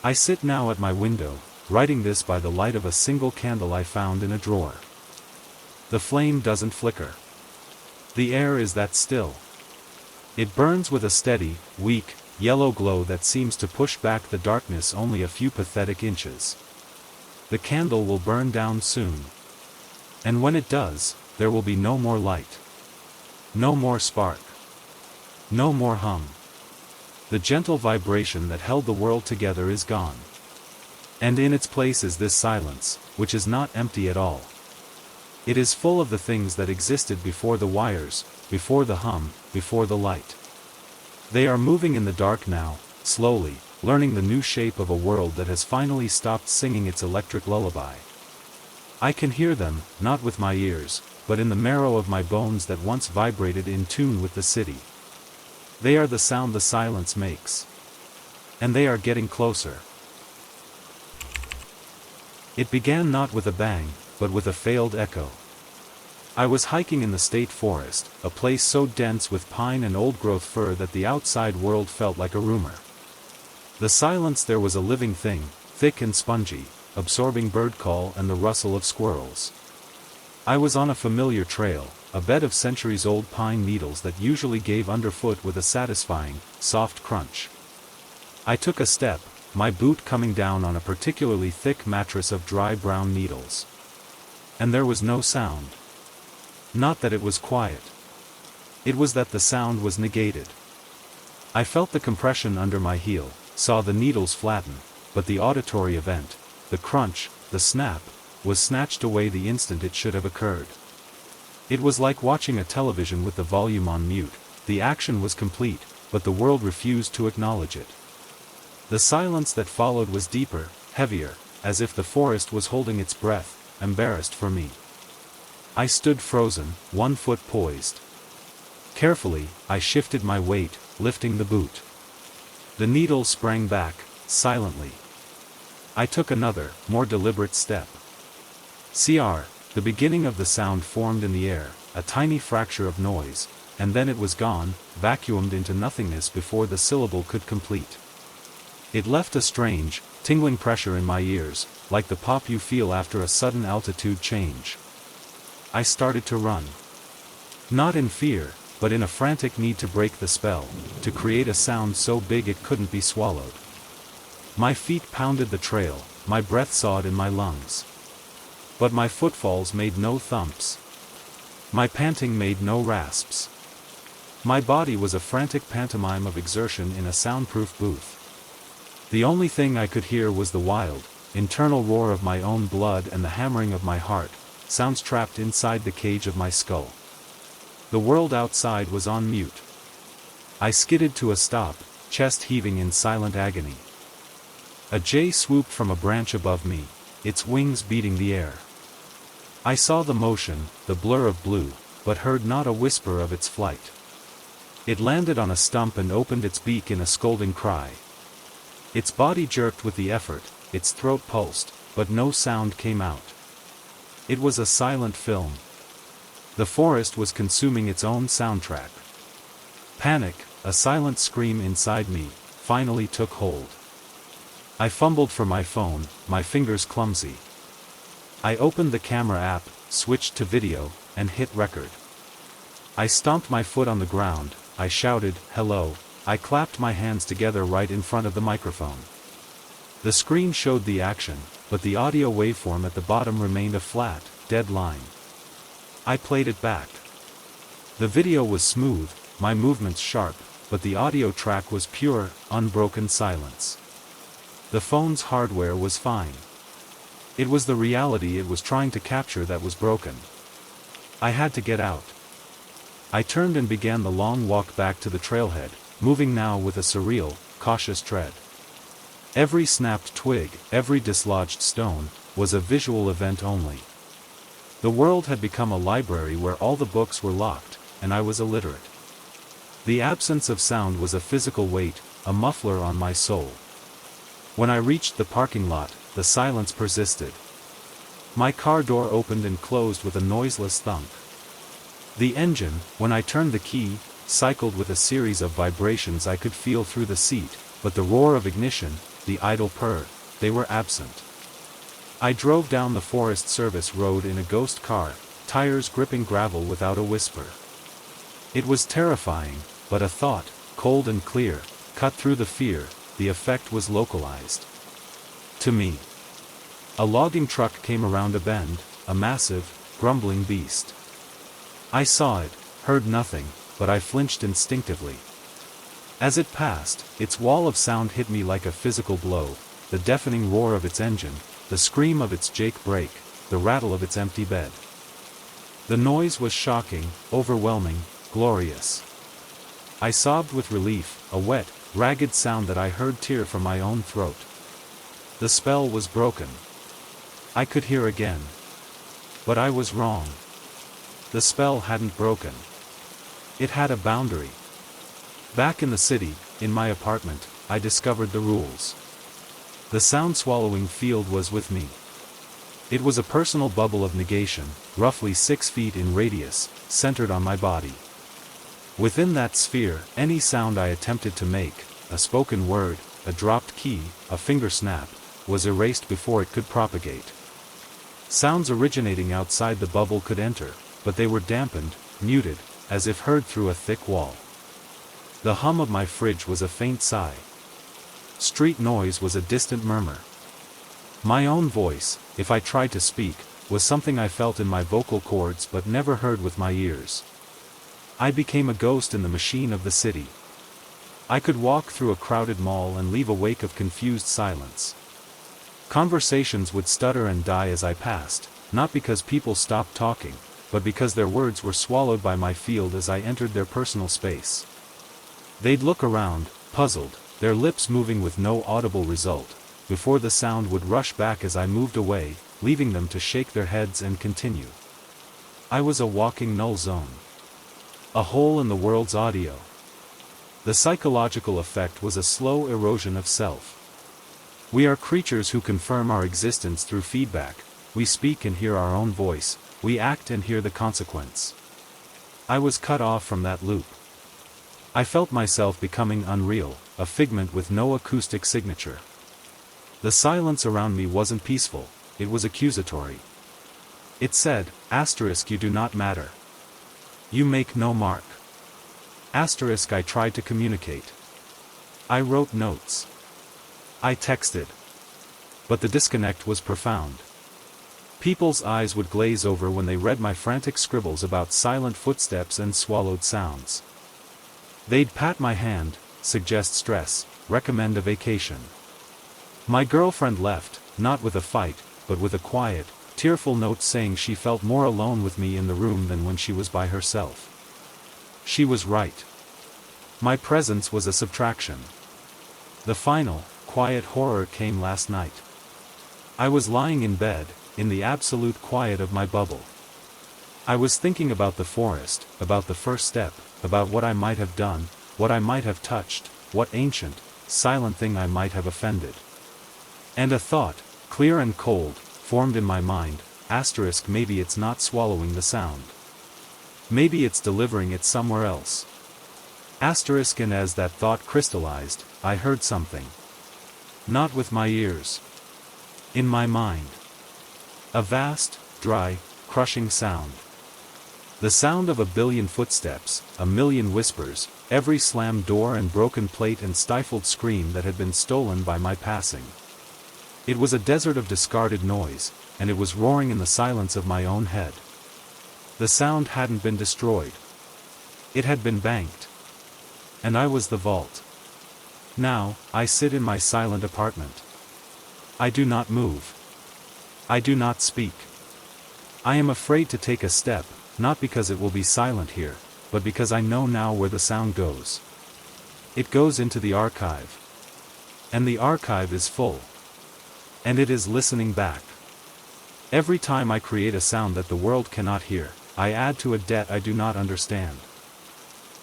I sit now at my window, writing this by the light of a single candle I found in a drawer. The flame doesn't flicker. The air is that still. It burns with a steady, weak, yellow glow that seems to push back the darkness only a few pathetic inches. The candle will burn down soon. And when it does, there will be no more light. No more spark. No more hum. The gentle vibration that held the world together is gone. And in its place is this silence, which is not empty at all. It is full of the things that existed before the wires, before the hum, before the light. They are moving in the dark now, slowly, learning the new shape of a world that has finally stopped singing its electric lullaby. I can hear them, not with my ears, but in the marrow of my bones that once vibrated in tune with the city. They are the sound the silence makes. And they are getting closer. It began not with a bang, but with a failed echo. I was hiking in the state forest, a place so dense with pine and old-growth fir that the outside world felt like a rumor. The silence there was a living thing, thick and spongy, absorbing bird call and the rustle of squirrels. I was on a familiar trail, a bed of centuries-old pine needles that usually gave underfoot with a satisfying, soft crunch. I took a step, my boot coming down on a particularly thick mattress of dry brown needles. And there was no sound. Not that it was quiet. It was that the sound was negated. I felt the compression under my heel, saw the needles flatten, but the auditory event, the crunch, the snap, was snatched away the instant it should have occurred. It was like watching a television with the volume on mute. The action was complete, but the world refused to acknowledge it. The silence that followed was deeper, heavier, as if the forest was holding its breath, embarrassed for me. I stood frozen, one foot poised. Carefully, I shifted my weight, lifting the boot. The needle sprang back, silently. I took another, more deliberate step. The beginning of the sound formed in the air, a tiny fracture of noise, and then it was gone, vacuumed into nothingness before the syllable could complete. It left a strange, tingling pressure in my ears, like the pop you feel after a sudden altitude change. I started to run. Not in fear, but in a frantic need to break the spell, to create a sound so big it couldn't be swallowed. My feet pounded the trail, my breath sawed in my lungs. But my footfalls made no thumps. My panting made no rasps. My body was a frantic pantomime of exertion in a soundproof booth. The only thing I could hear was the wild, internal roar of my own blood and the hammering of my heart, sounds trapped inside the cage of my skull. The world outside was on mute. I skidded to a stop, chest heaving in silent agony. A jay swooped from a branch above me, its wings beating the air. I saw the motion, the blur of blue, but heard not a whisper of its flight. It landed on a stump and opened its beak in a scolding cry. Its body jerked with the effort, its throat pulsed, but no sound came out. It was a silent film. The forest was consuming its own soundtrack. Panic, a silent scream inside me, finally took hold. I fumbled for my phone, my fingers clumsy. I opened the camera app, switched to video, and hit record. I stomped my foot on the ground, I shouted, "Hello," I clapped my hands together right in front of the microphone. The screen showed the action, but the audio waveform at the bottom remained a flat, dead line. I played it back. The video was smooth, my movements sharp, but the audio track was pure, unbroken silence. The phone's hardware was fine. It was the reality it was trying to capture that was broken. I had to get out. I turned and began the long walk back to the trailhead, moving now with a surreal, cautious tread. Every snapped twig, every dislodged stone, was a visual event only. The world had become a library where all the books were locked, and I was illiterate. The absence of sound was a physical weight, a muffler on my soul. When I reached the parking lot, the silence persisted. My car door opened and closed with a noiseless thump. The engine, when I turned the key, cycled with a series of vibrations I could feel through the seat, but the roar of ignition, the idle purr, they were absent. I drove down the Forest Service road in a ghost car, tires gripping gravel without a whisper. It was terrifying, but a thought, cold and clear, cut through the fear. The effect was localized. To me. A logging truck came around a bend, a massive, grumbling beast. I saw it, heard nothing, but I flinched instinctively. As it passed, its wall of sound hit me like a physical blow, the deafening roar of its engine, the scream of its Jake brake, the rattle of its empty bed. The noise was shocking, overwhelming, glorious. I sobbed with relief, a wet, ragged sound that I heard tear from my own throat. The spell was broken. I could hear again. But I was wrong. The spell hadn't broken. It had a boundary. Back in the city, in my apartment, I discovered the rules. The sound-swallowing field was with me. It was a personal bubble of negation, roughly 6 feet in radius, centered on my body. Within that sphere, any sound I attempted to make, a spoken word, a dropped key, a finger snap, was erased before it could propagate. Sounds originating outside the bubble could enter, but they were dampened, muted, as if heard through a thick wall. The hum of my fridge was a faint sigh. Street noise was a distant murmur. My own voice, if I tried to speak, was something I felt in my vocal cords but never heard with my ears. I became a ghost in the machine of the city. I could walk through a crowded mall and leave a wake of confused silence. Conversations would stutter and die as I passed, not because people stopped talking, but because their words were swallowed by my field as I entered their personal space. They'd look around, puzzled, their lips moving with no audible result, before the sound would rush back as I moved away, leaving them to shake their heads and continue. I was a walking null zone. A hole in the world's audio. The psychological effect was a slow erosion of self. We are creatures who confirm our existence through feedback. We speak and hear our own voice, we act and hear the consequence. I was cut off from that loop. I felt myself becoming unreal, a figment with no acoustic signature. The silence around me wasn't peaceful, it was accusatory. It said, *, you do not matter. You make no mark. *, I tried to communicate. I wrote notes. I texted. But the disconnect was profound. People's eyes would glaze over when they read my frantic scribbles about silent footsteps and swallowed sounds. They'd pat my hand, suggest stress, recommend a vacation. My girlfriend left, not with a fight, but with a quiet, tearful note saying she felt more alone with me in the room than when she was by herself. She was right. My presence was a subtraction. The final, quiet horror came last night. I was lying in bed, in the absolute quiet of my bubble. I was thinking about the forest, about the first step, about what I might have done, what I might have touched, what ancient, silent thing I might have offended. And a thought, clear and cold, formed in my mind, * maybe it's not swallowing the sound. Maybe it's delivering it somewhere else. * and as that thought crystallized, I heard something. Not with my ears. In my mind. A vast, dry, crushing sound. The sound of a billion footsteps, a million whispers, every slammed door and broken plate and stifled scream that had been stolen by my passing. It was a desert of discarded noise, and it was roaring in the silence of my own head. The sound hadn't been destroyed. It had been banked. And I was the vault. Now, I sit in my silent apartment. I do not move. I do not speak. I am afraid to take a step, not because it will be silent here, but because I know now where the sound goes. It goes into the archive. And the archive is full. And it is listening back. Every time I create a sound that the world cannot hear, I add to a debt I do not understand.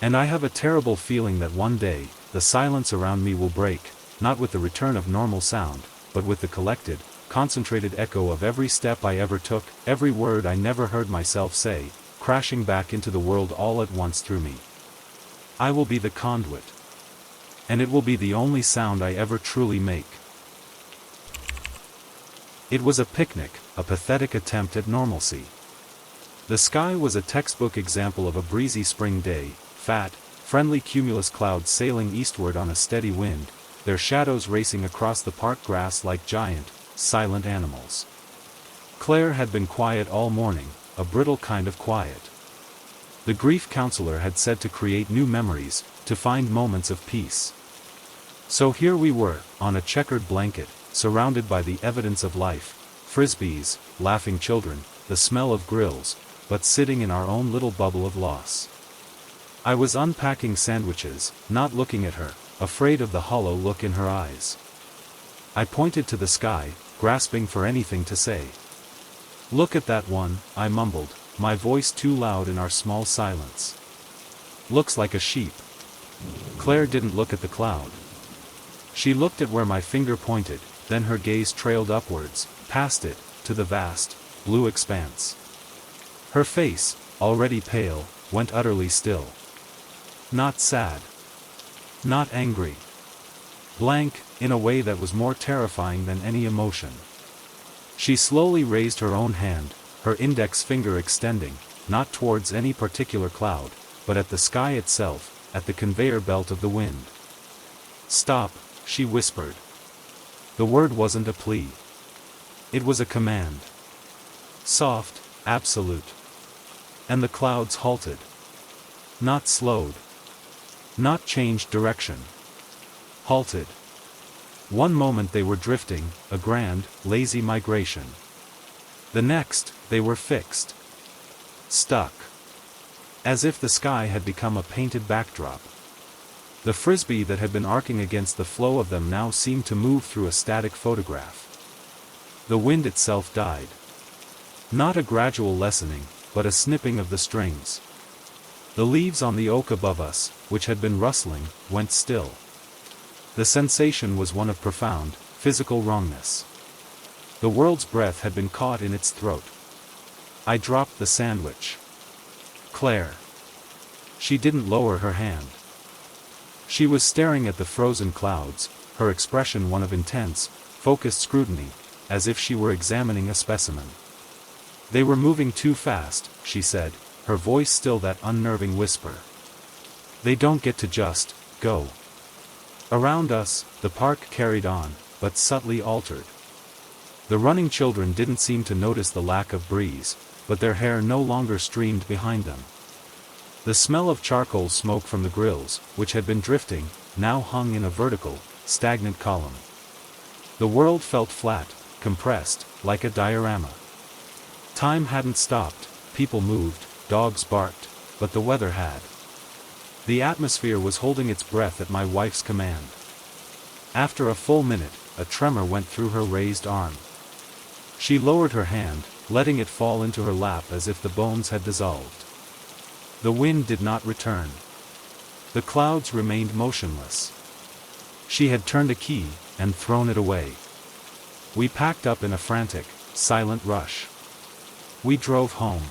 And I have a terrible feeling that one day, the silence around me will break, not with the return of normal sound, but with the collected, concentrated echo of every step I ever took, every word I never heard myself say, crashing back into the world all at once through me. I will be the conduit. And it will be the only sound I ever truly make. It was a picnic, a pathetic attempt at normalcy. The sky was a textbook example of a breezy spring day, fat, friendly cumulus clouds sailing eastward on a steady wind, their shadows racing across the park grass like giant, silent animals. Claire had been quiet all morning, a brittle kind of quiet. The grief counselor had said to create new memories, to find moments of peace. So here we were, on a checkered blanket, surrounded by the evidence of life, frisbees, laughing children, the smell of grills, but sitting in our own little bubble of loss. I was unpacking sandwiches, not looking at her, afraid of the hollow look in her eyes. I pointed to the sky, grasping for anything to say. "Look at that one," I mumbled, my voice too loud in our small silence. "Looks like a sheep." Claire didn't look at the cloud. She looked at where my finger pointed, then her gaze trailed upwards, past it, to the vast, blue expanse. Her face, already pale, went utterly still. Not sad. Not angry. Blank, in a way that was more terrifying than any emotion. She slowly raised her own hand, her index finger extending, not towards any particular cloud, but at the sky itself, at the conveyor belt of the wind. "Stop," she whispered. The word wasn't a plea. It was a command. Soft, absolute. And the clouds halted. Not slowed. Not changed direction. Halted. One moment they were drifting, a grand, lazy migration. The next, they were fixed. Stuck. As if the sky had become a painted backdrop. The frisbee that had been arcing against the flow of them now seemed to move through a static photograph. The wind itself died. Not a gradual lessening, but a snipping of the strings. The leaves on the oak above us, which had been rustling, went still. The sensation was one of profound, physical wrongness. The world's breath had been caught in its throat. I dropped the sandwich. "Claire." She didn't lower her hand. She was staring at the frozen clouds, her expression one of intense, focused scrutiny, as if she were examining a specimen. "They were moving too fast," she said, her voice still that unnerving whisper. "They don't get to just go." Around us, the park carried on, but subtly altered. The running children didn't seem to notice the lack of breeze, but their hair no longer streamed behind them. The smell of charcoal smoke from the grills, which had been drifting, now hung in a vertical, stagnant column. The world felt flat, compressed, like a diorama. Time hadn't stopped, people moved, dogs barked, but the weather had. The atmosphere was holding its breath at my wife's command. After a full minute, a tremor went through her raised arm. She lowered her hand, letting it fall into her lap as if the bones had dissolved. The wind did not return. The clouds remained motionless. She had turned a key, and thrown it away. We packed up in a frantic, silent rush. We drove home.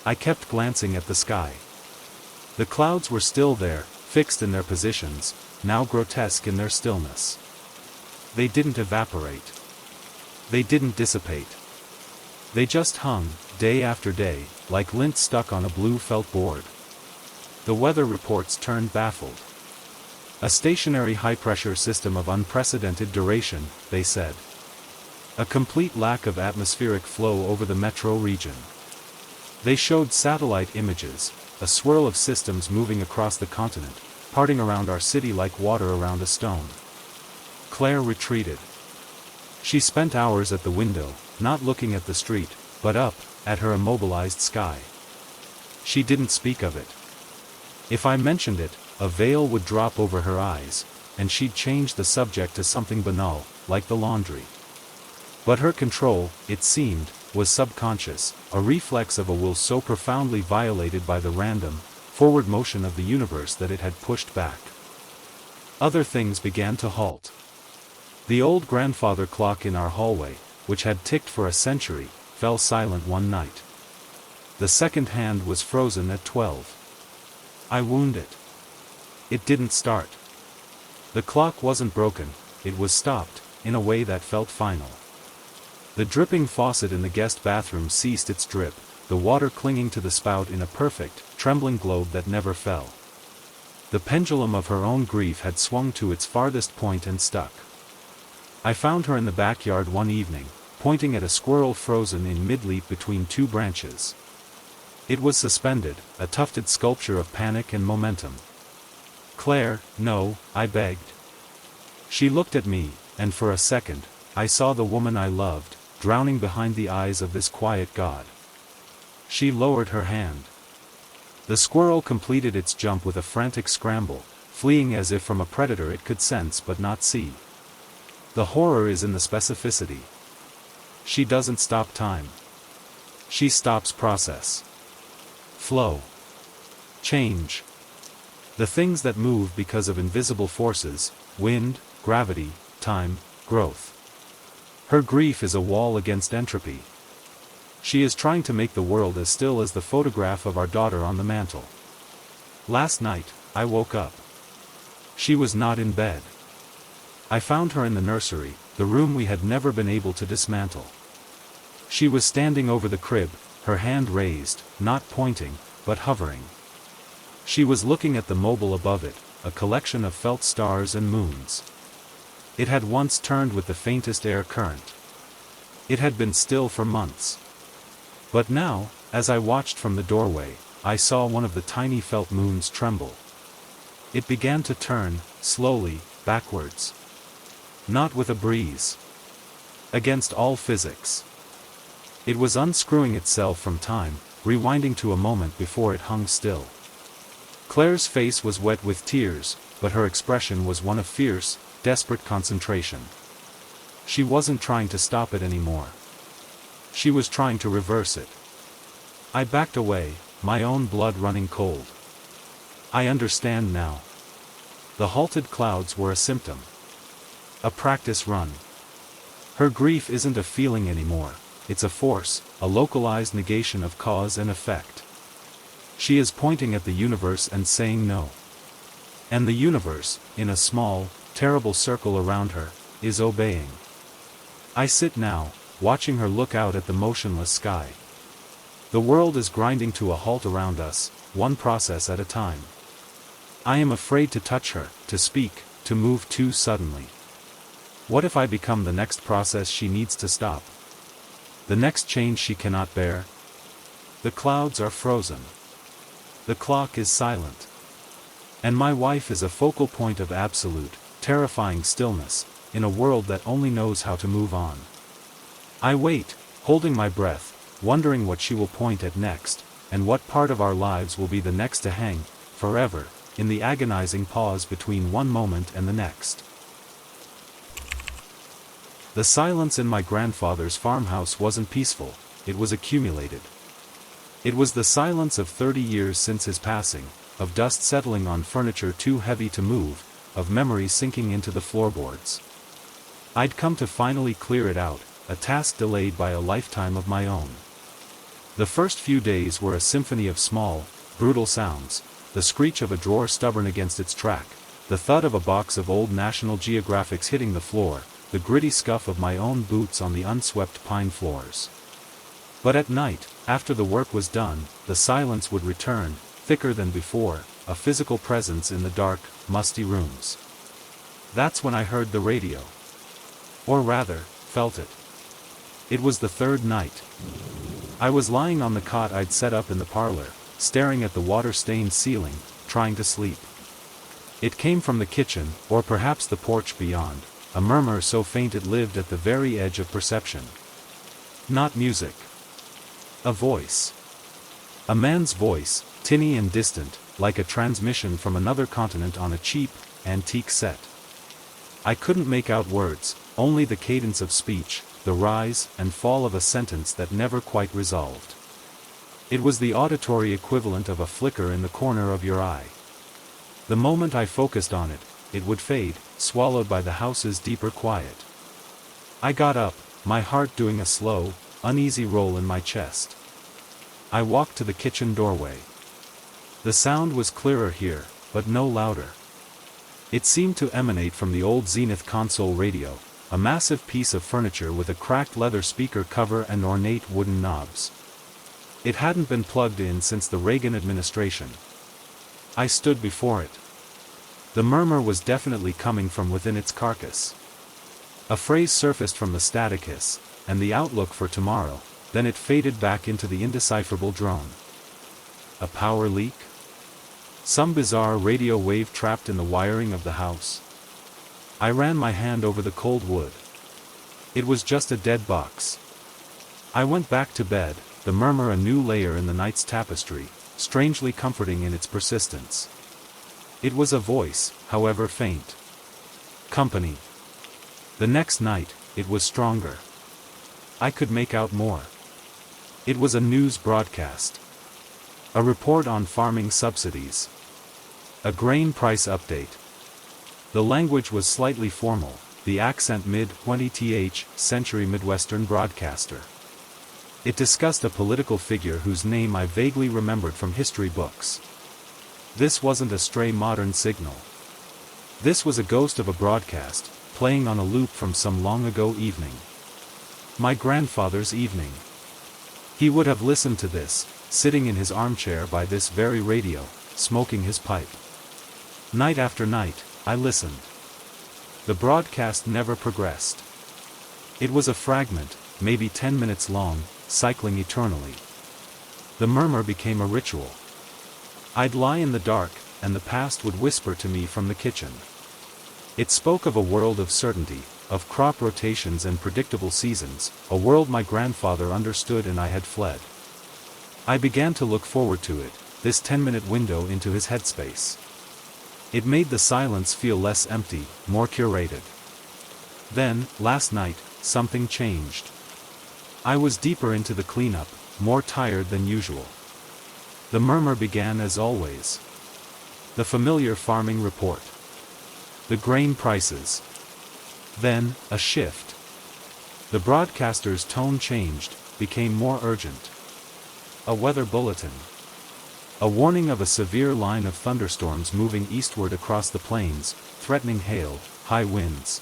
I kept glancing at the sky. The clouds were still there, fixed in their positions, now grotesque in their stillness. They didn't evaporate. They didn't dissipate. They just hung, day after day, like lint stuck on a blue felt board. The weather reports turned baffled. A stationary high-pressure system of unprecedented duration, they said. A complete lack of atmospheric flow over the metro region. They showed satellite images, a swirl of systems moving across the continent, parting around our city like water around a stone. Claire retreated. She spent hours at the window, not looking at the street, but up, at her immobilized sky. She didn't speak of it. If I mentioned it, a veil would drop over her eyes, and she'd change the subject to something banal, like the laundry. But her control, it seemed, was subconscious, a reflex of a will so profoundly violated by the random, forward motion of the universe that it had pushed back. Other things began to halt. The old grandfather clock in our hallway, which had ticked for a century, fell silent one night. The second hand was frozen at 12. I wound it. It didn't start. The clock wasn't broken, it was stopped, in a way that felt final. The dripping faucet in the guest bathroom ceased its drip, the water clinging to the spout in a perfect, trembling globe that never fell. The pendulum of her own grief had swung to its farthest point and stuck. I found her in the backyard one evening, pointing at a squirrel frozen in mid-leap between two branches. It was suspended, a tufted sculpture of panic and momentum. "Claire, no," I begged. She looked at me, and for a second, I saw the woman I loved, drowning behind the eyes of this quiet god. She lowered her hand. The squirrel completed its jump with a frantic scramble, fleeing as if from a predator it could sense but not see. The horror is in the specificity. She doesn't stop time. She stops process. Flow. Change. The things that move because of invisible forces, wind, gravity, time, growth. Her grief is a wall against entropy. She is trying to make the world as still as the photograph of our daughter on the mantel. Last night, I woke up. She was not in bed. I found her in the nursery, the room we had never been able to dismantle. She was standing over the crib, her hand raised, not pointing, but hovering. She was looking at the mobile above it, a collection of felt stars and moons. It had once turned with the faintest air current. It had been still for months. But now, as I watched from the doorway, I saw one of the tiny felt moons tremble. It began to turn, slowly, backwards. Not with a breeze. Against all physics. It was unscrewing itself from time, rewinding to a moment before it hung still. Claire's face was wet with tears, but her expression was one of fierce, desperate concentration. She wasn't trying to stop it anymore. She was trying to reverse it. I backed away, my own blood running cold. I understand now. The halted clouds were a symptom. A practice run. Her grief isn't a feeling anymore, it's a force, a localized negation of cause and effect. She is pointing at the universe and saying no. And the universe, in a small, terrible circle around her, is obeying. I sit now, watching her look out at the motionless sky. The world is grinding to a halt around us, one process at a time. I am afraid to touch her, to speak, to move too suddenly. What if I become the next process she needs to stop? The next change she cannot bear? The clouds are frozen. The clock is silent. And my wife is a focal point of absolute, terrifying stillness, in a world that only knows how to move on. I wait, holding my breath, wondering what she will point at next, and what part of our lives will be the next to hang, forever, in the agonizing pause between one moment and the next. The silence in my grandfather's farmhouse wasn't peaceful, it was accumulated. It was the silence of 30 years since his passing, of dust settling on furniture too heavy to move, of memories sinking into the floorboards. I'd come to finally clear it out, a task delayed by a lifetime of my own. The first few days were a symphony of small, brutal sounds, the screech of a drawer stubborn against its track, the thud of a box of old National Geographics hitting the floor, the gritty scuff of my own boots on the unswept pine floors. But at night, after the work was done, the silence would return, thicker than before, a physical presence in the dark, musty rooms. That's when I heard the radio. Or rather, felt it. It was the third night. I was lying on the cot I'd set up in the parlor, staring at the water-stained ceiling, trying to sleep. It came from the kitchen, or perhaps the porch beyond, a murmur so faint it lived at the very edge of perception. Not music. A voice. A man's voice, tinny and distant, like a transmission from another continent on a cheap, antique set. I couldn't make out words, only the cadence of speech, the rise and fall of a sentence that never quite resolved. It was the auditory equivalent of a flicker in the corner of your eye. The moment I focused on it, it would fade, swallowed by the house's deeper quiet. I got up, my heart doing a slow, uneasy roll in my chest. I walked to the kitchen doorway. The sound was clearer here, but no louder. It seemed to emanate from the old Zenith console radio, a massive piece of furniture with a cracked leather speaker cover and ornate wooden knobs. It hadn't been plugged in since the Reagan administration. I stood before it. The murmur was definitely coming from within its carcass. A phrase surfaced from the static hiss, and the outlook for tomorrow, then it faded back into the indecipherable drone. A power leak? Some bizarre radio wave trapped in the wiring of the house? I ran my hand over the cold wood. It was just a dead box. I went back to bed, the murmur a new layer in the night's tapestry, strangely comforting in its persistence. It was a voice, however faint. Company. The next night, it was stronger. I could make out more. It was a news broadcast. A report on farming subsidies. A grain price update. The language was slightly formal, the accent mid-20th century Midwestern broadcaster. It discussed a political figure whose name I vaguely remembered from history books. This wasn't a stray modern signal. This was a ghost of a broadcast, playing on a loop from some long ago evening. My grandfather's evening. He would have listened to this, sitting in his armchair by this very radio, smoking his pipe. Night after night, I listened. The broadcast never progressed. It was a fragment, maybe 10 minutes long, cycling eternally. The murmur became a ritual. I'd lie in the dark, and the past would whisper to me from the kitchen. It spoke of a world of certainty, of crop rotations and predictable seasons, a world my grandfather understood and I had fled. I began to look forward to it, this 10-minute window into his headspace. It made the silence feel less empty, more curated. Then, last night, something changed. I was deeper into the cleanup, more tired than usual. The murmur began as always. The familiar farming report. The grain prices. Then, a shift. The broadcaster's tone changed, became more urgent. A weather bulletin. A warning of a severe line of thunderstorms moving eastward across the plains, threatening hail, high winds.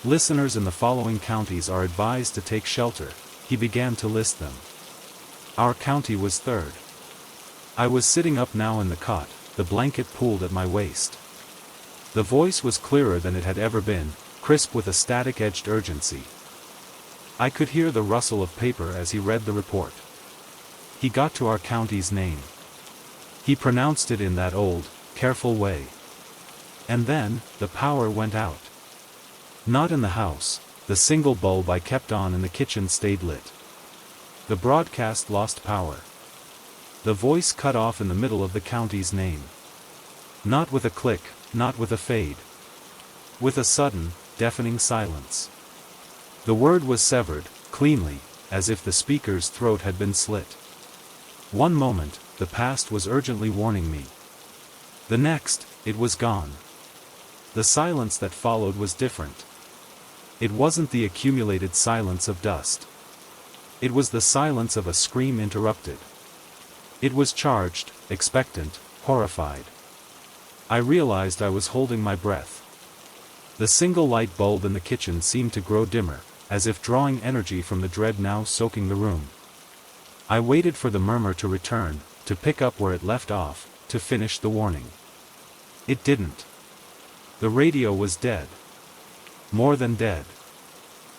Listeners in the following counties are advised to take shelter. He began to list them. Our county was third. I was sitting up now in the cot, the blanket pulled at my waist. The voice was clearer than it had ever been, crisp with a static-edged urgency. I could hear the rustle of paper as he read the report. He got to our county's name. He pronounced it in that old, careful way. And then, the power went out. Not in the house, the single bulb I kept on in the kitchen stayed lit. The broadcast lost power. The voice cut off in the middle of the county's name. Not with a click, not with a fade. With a sudden, deafening silence. The word was severed, cleanly, as if the speaker's throat had been slit. One moment, the past was urgently warning me. The next, it was gone. The silence that followed was different. It wasn't the accumulated silence of dust. It was the silence of a scream interrupted. It was charged, expectant, horrified. I realized I was holding my breath. The single light bulb in the kitchen seemed to grow dimmer, as if drawing energy from the dread now soaking the room. I waited for the murmur to return, to pick up where it left off, to finish the warning. It didn't. The radio was dead. More than dead.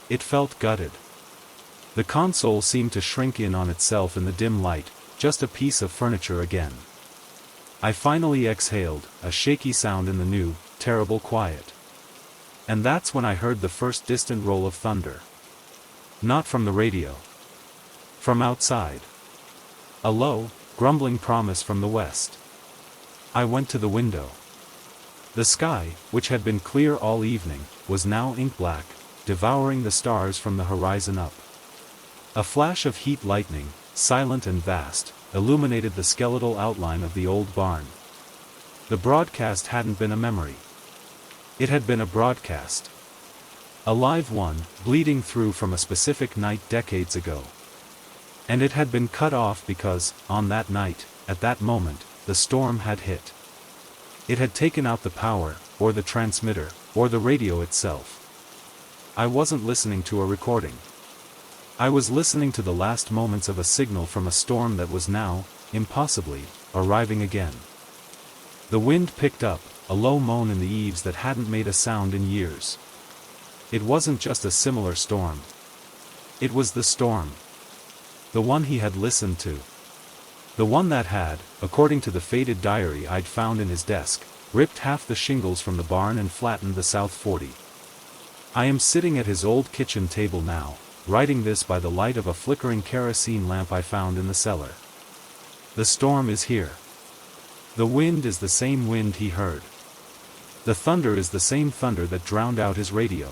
It felt gutted. The console seemed to shrink in on itself in the dim light, just a piece of furniture again. I finally exhaled, a shaky sound in the new, terrible quiet. And that's when I heard the first distant roll of thunder. Not from the radio. From outside. A low, grumbling promise from the west. I went to the window. The sky, which had been clear all evening, was now ink black, devouring the stars from the horizon up. A flash of heat lightning, silent and vast, illuminated the skeletal outline of the old barn. The broadcast hadn't been a memory. It had been a broadcast. A live one, bleeding through from a specific night decades ago. And it had been cut off because, on that night, at that moment, the storm had hit. It had taken out the power, or the transmitter, or the radio itself. I wasn't listening to a recording. I was listening to the last moments of a signal from a storm that was now, impossibly, arriving again. The wind picked up, a low moan in the eaves that hadn't made a sound in years. It wasn't just a similar storm. It was the storm. The one he had listened to. The one that had, according to the faded diary I'd found in his desk, ripped half the shingles from the barn and flattened the south 40. I am sitting at his old kitchen table now, writing this by the light of a flickering kerosene lamp I found in the cellar. The storm is here. The wind is the same wind he heard. The thunder is the same thunder that drowned out his radio.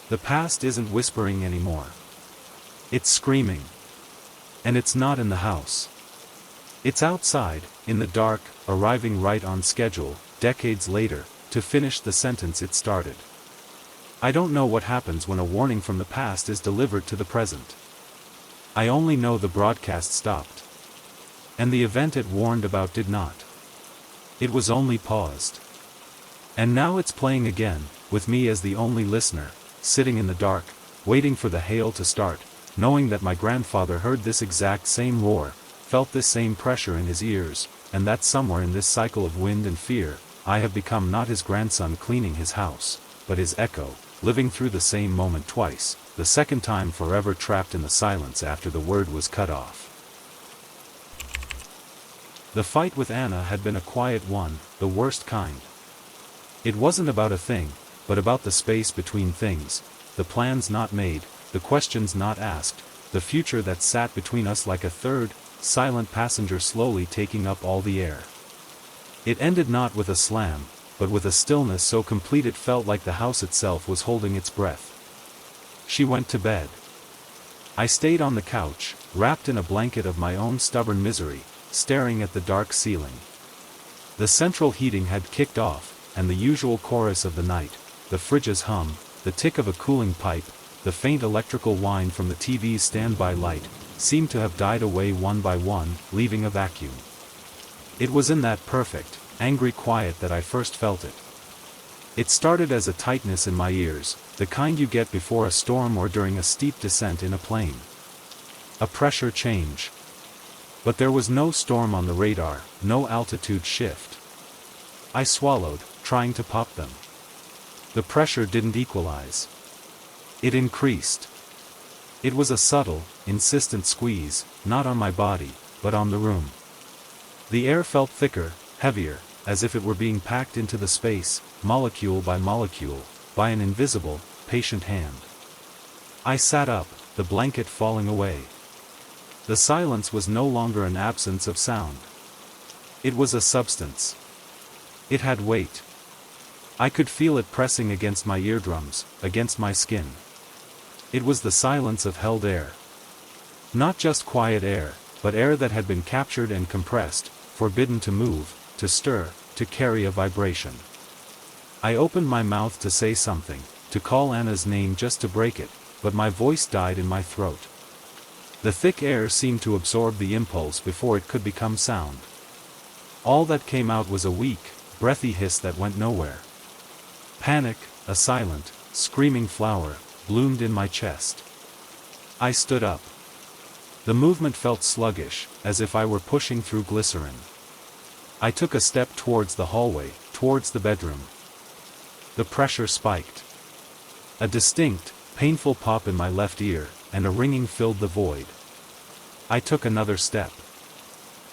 The past isn't whispering anymore. It's screaming. And it's not in the house. It's outside, in the dark, arriving right on schedule, decades later, to finish the sentence it started. I don't know what happens when a warning from the past is delivered to the present. I only know the broadcast stopped. And the event it warned about did not. It was only paused. And now it's playing again, with me as the only listener, sitting in the dark, waiting for the hail to start, knowing that my grandfather heard this exact same roar, felt this same pressure in his ears, and that somewhere in this cycle of wind and fear, I have become not his grandson cleaning his house, but his echo, living through the same moment twice, the second time forever trapped in the silence after the word was cut off. The fight with Anna had been a quiet one, the worst kind. It wasn't about a thing, but about the space between things, the plans not made, the questions not asked, the future that sat between us like a third, silent passenger slowly taking up all the air. It ended not with a slam, but with a stillness so complete it felt like the house itself was holding its breath. She went to bed. I stayed on the couch, wrapped in a blanket of my own stubborn misery, staring at the dark ceiling. The central heating had kicked off, and the usual chorus of the night, the fridge's hum, the tick of a cooling pipe, the faint electrical whine from the TV's standby light, seemed to have died away one by one, leaving a vacuum. It was in that perfect, angry quiet that I first felt it. It started as a tightness in my ears, the kind you get before a storm or during a steep descent in a plane. A pressure change. But there was no storm on the radar, no altitude shift. I swallowed, trying to pop them. The pressure didn't equalize. It increased. It was a subtle, insistent squeeze, not on my body, but on the room. The air felt thicker, heavier, as if it were being packed into the space, molecule by molecule, by an invisible, patient hand. I sat up, the blanket falling away. The silence was no longer an absence of sound. It was a substance. It had weight. I could feel it pressing against my eardrums, against my skin. It was the silence of held air. Not just quiet air, but air that had been captured and compressed, forbidden to move, to stir, to carry a vibration. I opened my mouth to say something, to call Anna's name just to break it, but my voice died in my throat. The thick air seemed to absorb the impulse before it could become sound. All that came out was a weak, breathy hiss that went nowhere. Panic, a silent, screaming flower, bloomed in my chest. I stood up. The movement felt sluggish, as if I were pushing through glycerin. I took a step towards the hallway, towards the bedroom. The pressure spiked. A distinct, painful pop in my left ear, and a ringing filled the void. I took another step.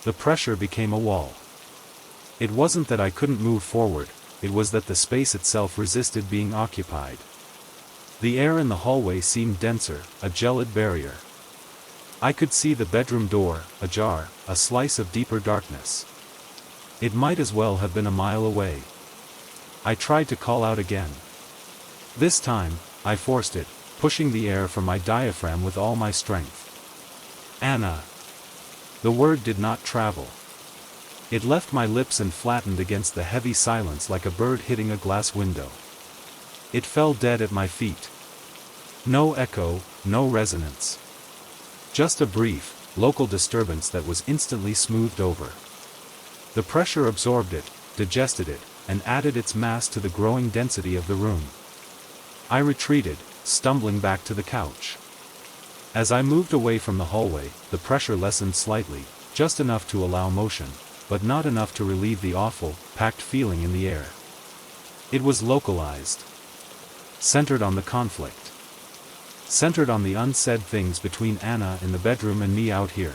The pressure became a wall. It wasn't that I couldn't move forward, it was that the space itself resisted being occupied. The air in the hallway seemed denser, a gelid barrier. I could see the bedroom door, ajar, a slice of deeper darkness. It might as well have been a mile away. I tried to call out again. This time, I forced it, pushing the air from my diaphragm with all my strength. Anna. The word did not travel. It left my lips and flattened against the heavy silence like a bird hitting a glass window. It fell dead at my feet. No echo, no resonance. Just a brief, local disturbance that was instantly smoothed over. The pressure absorbed it, digested it, and added its mass to the growing density of the room. I retreated, stumbling back to the couch. As I moved away from the hallway, the pressure lessened slightly, just enough to allow motion, but not enough to relieve the awful, packed feeling in the air. It was localized. Centered on the conflict. Centered on the unsaid things between Anna in the bedroom and me out here.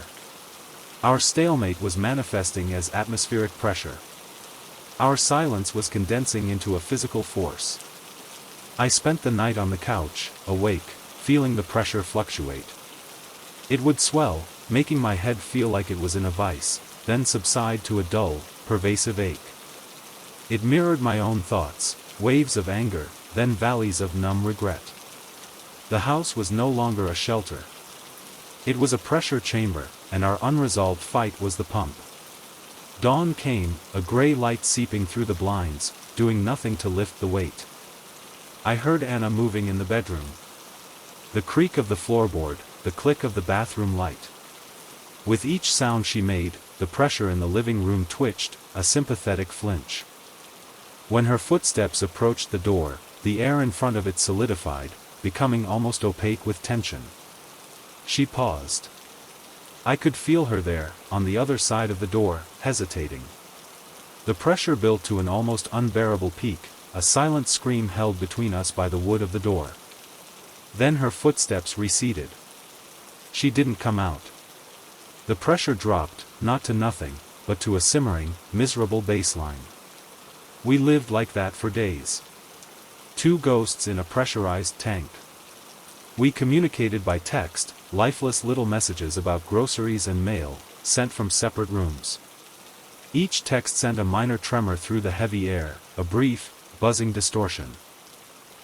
Our stalemate was manifesting as atmospheric pressure. Our silence was condensing into a physical force. I spent the night on the couch, awake, feeling the pressure fluctuate. It would swell, making my head feel like it was in a vice, then subside to a dull, pervasive ache. It mirrored my own thoughts, waves of anger, then valleys of numb regret. The house was no longer a shelter. It was a pressure chamber, and our unresolved fight was the pump. Dawn came, a gray light seeping through the blinds, doing nothing to lift the weight. I heard Anna moving in the bedroom. The creak of the floorboard, the click of the bathroom light. With each sound she made, the pressure in the living room twitched, a sympathetic flinch. When her footsteps approached the door, the air in front of it solidified, becoming almost opaque with tension. She paused. I could feel her there, on the other side of the door, hesitating. The pressure built to an almost unbearable peak, a silent scream held between us by the wood of the door. Then her footsteps receded. She didn't come out. The pressure dropped, not to nothing, but to a simmering, miserable baseline. We lived like that for days. Two ghosts in a pressurized tank. We communicated by text, lifeless little messages about groceries and mail, sent from separate rooms. Each text sent a minor tremor through the heavy air, a brief, buzzing distortion.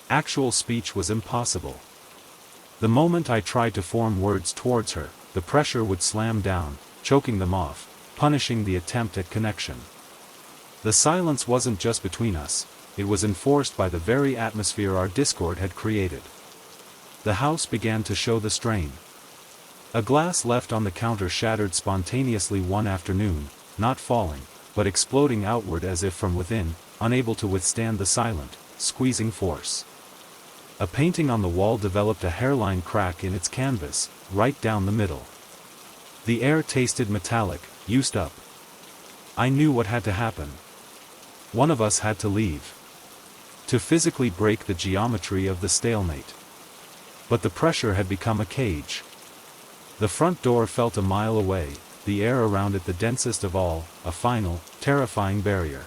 Actual speech was impossible. The moment I tried to form words towards her, the pressure would slam down, choking them off, punishing the attempt at connection. The silence wasn't just between us, it was enforced by the very atmosphere our discord had created. The house began to show the strain. A glass left on the counter shattered spontaneously one afternoon, not falling, but exploding outward as if from within, unable to withstand the silent, squeezing force. A painting on the wall developed a hairline crack in its canvas, right down the middle. The air tasted metallic, used up. I knew what had to happen. One of us had to leave. To physically break the geometry of the stalemate. But the pressure had become a cage. The front door felt a mile away, the air around it the densest of all, a final, terrifying barrier.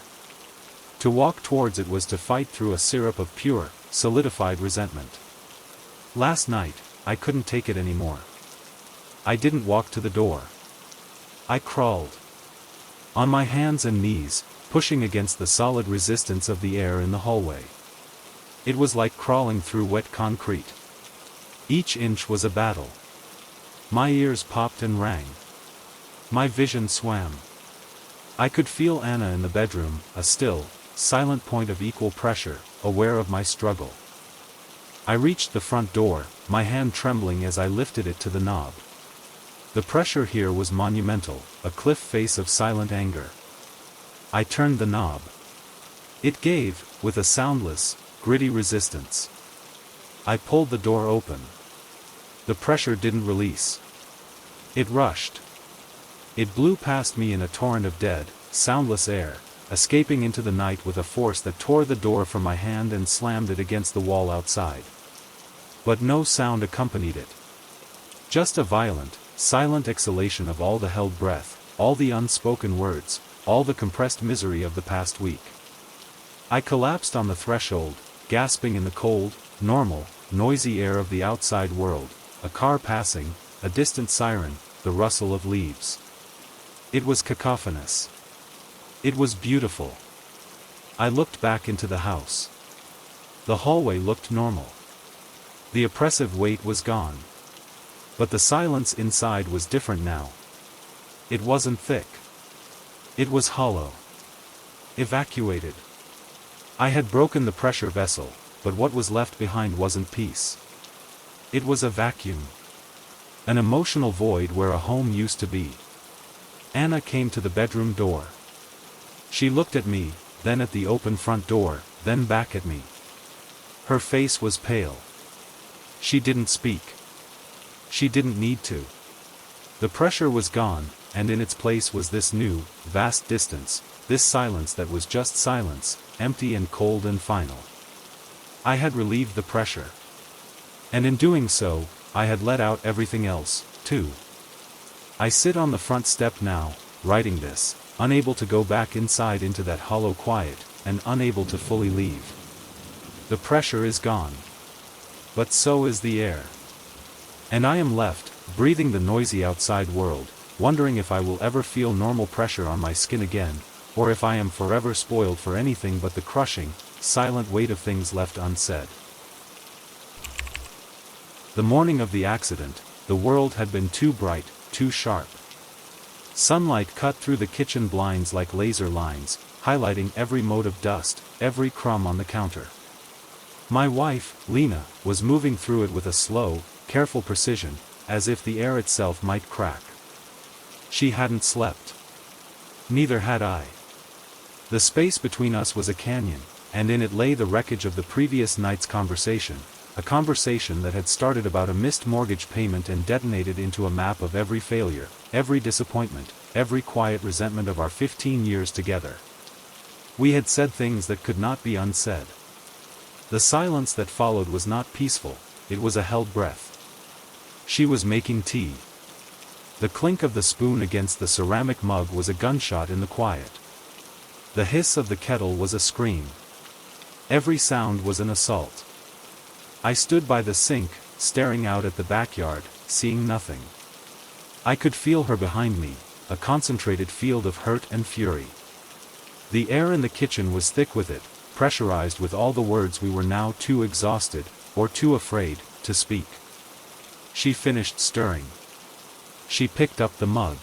To walk towards it was to fight through a syrup of pure, solidified resentment. Last night, I couldn't take it anymore. I didn't walk to the door. I crawled. On my hands and knees, pushing against the solid resistance of the air in the hallway. It was like crawling through wet concrete. Each inch was a battle. My ears popped and rang. My vision swam. I could feel Anna in the bedroom, a still, silent point of equal pressure, aware of my struggle. I reached the front door, my hand trembling as I lifted it to the knob. The pressure here was monumental, a cliff face of silent anger. I turned the knob. It gave, with a soundless, gritty resistance. I pulled the door open. The pressure didn't release. It rushed. It blew past me in a torrent of dead, soundless air, escaping into the night with a force that tore the door from my hand and slammed it against the wall outside. But no sound accompanied it. Just a violent, silent exhalation of all the held breath, all the unspoken words, all the compressed misery of the past week. I collapsed on the threshold, gasping in the cold, normal, noisy air of the outside world, a car passing, a distant siren, the rustle of leaves. It was cacophonous. It was beautiful. I looked back into the house. The hallway looked normal. The oppressive weight was gone. But the silence inside was different now. It wasn't thick. It was hollow. Evacuated. I had broken the pressure vessel, but what was left behind wasn't peace. It was a vacuum. An emotional void where a home used to be. Anna came to the bedroom door. She looked at me, then at the open front door, then back at me. Her face was pale. She didn't speak. She didn't need to. The pressure was gone, and in its place was this new, vast distance, this silence that was just silence, empty and cold and final. I had relieved the pressure. And in doing so, I had let out everything else, too. I sit on the front step now, writing this, unable to go back inside into that hollow quiet, and unable to fully leave. The pressure is gone. But so is the air. And I am left, breathing the noisy outside world, wondering if I will ever feel normal pressure on my skin again, or if I am forever spoiled for anything but the crushing, silent weight of things left unsaid. The morning of the accident, the world had been too bright, too sharp. Sunlight cut through the kitchen blinds like laser lines, highlighting every mote of dust, every crumb on the counter. My wife, Lena, was moving through it with a slow, careful precision, as if the air itself might crack. She hadn't slept. Neither had I. The space between us was a canyon, and in it lay the wreckage of the previous night's conversation, a conversation that had started about a missed mortgage payment and detonated into a map of every failure, every disappointment, every quiet resentment of our 15 years together. We had said things that could not be unsaid. The silence that followed was not peaceful, it was a held breath. She was making tea. The clink of the spoon against the ceramic mug was a gunshot in the quiet. The hiss of the kettle was a scream. Every sound was an assault. I stood by the sink, staring out at the backyard, seeing nothing. I could feel her behind me, a concentrated field of hurt and fury. The air in the kitchen was thick with it, pressurized with all the words we were now too exhausted, or too afraid, to speak. She finished stirring. She picked up the mug.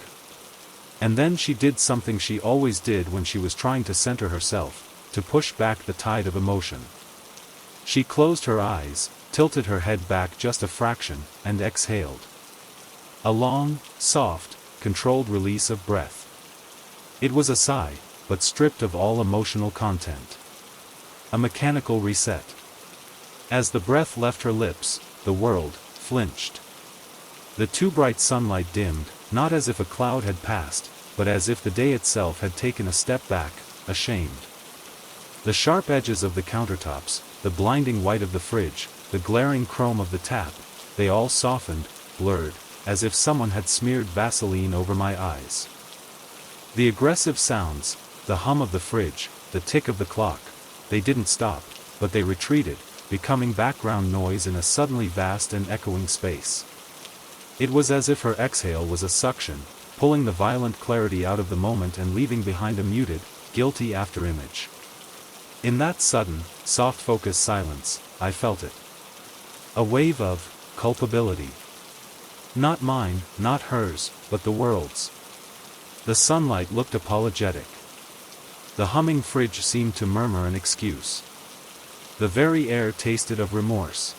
And then she did something she always did when she was trying to center herself, to push back the tide of emotion. She closed her eyes, tilted her head back just a fraction, and exhaled. A long, soft, controlled release of breath. It was a sigh, but stripped of all emotional content. A mechanical reset. As the breath left her lips, the world flinched. The too bright sunlight dimmed, not as if a cloud had passed, but as if the day itself had taken a step back, ashamed. The sharp edges of the countertops, the blinding white of the fridge, the glaring chrome of the tap, they all softened, blurred, as if someone had smeared Vaseline over my eyes. The aggressive sounds, the hum of the fridge, the tick of the clock, they didn't stop, but they retreated, becoming background noise in a suddenly vast and echoing space. It was as if her exhale was a suction, pulling the violent clarity out of the moment and leaving behind a muted, guilty afterimage. In that sudden, soft-focused silence, I felt it. A wave of culpability. Not mine, not hers, but the world's. The sunlight looked apologetic. The humming fridge seemed to murmur an excuse. The very air tasted of remorse.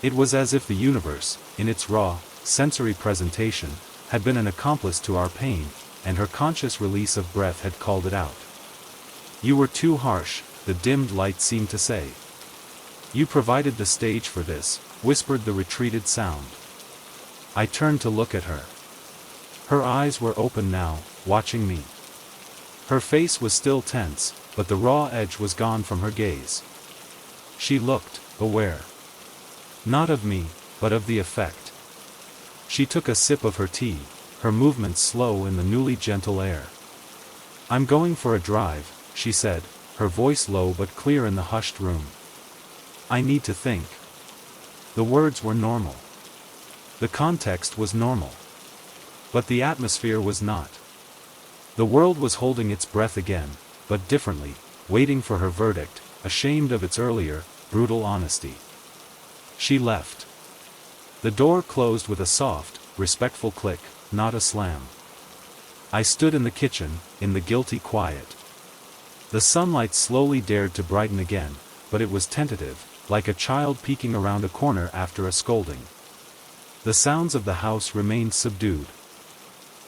It was as if the universe, in its raw, sensory presentation, had been an accomplice to our pain, and her conscious release of breath had called it out. You were too harsh, the dimmed light seemed to say. You provided the stage for this, whispered the retreated sound. I turned to look at her. Her eyes were open now, watching me. Her face was still tense, but the raw edge was gone from her gaze. She looked aware. Not of me, but of the effect. She took a sip of her tea, her movements slow in the newly gentle air. I'm going for a drive, she said, her voice low but clear in the hushed room. I need to think. The words were normal. The context was normal. But the atmosphere was not. The world was holding its breath again, but differently, waiting for her verdict, ashamed of its earlier, brutal honesty. She left. The door closed with a soft, respectful click, not a slam. I stood in the kitchen, in the guilty quiet. The sunlight slowly dared to brighten again, but it was tentative, like a child peeking around a corner after a scolding. The sounds of the house remained subdued.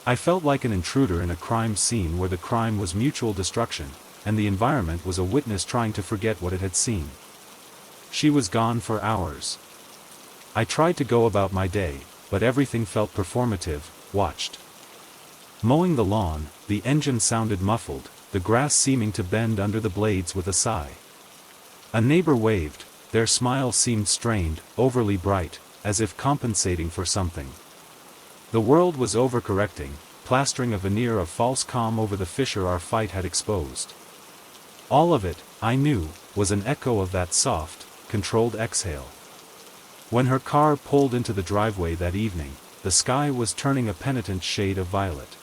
I felt like an intruder in a crime scene where the crime was mutual destruction, and the environment was a witness trying to forget what it had seen. She was gone for hours. I tried to go about my day, but everything felt performative, watched. Mowing the lawn, the engine sounded muffled, the grass seeming to bend under the blades with a sigh. A neighbor waved, their smile seemed strained, overly bright, as if compensating for something. The world was overcorrecting, plastering a veneer of false calm over the fissure our fight had exposed. All of it, I knew, was an echo of that soft, controlled exhale. When her car pulled into the driveway that evening, the sky was turning a penitent shade of violet.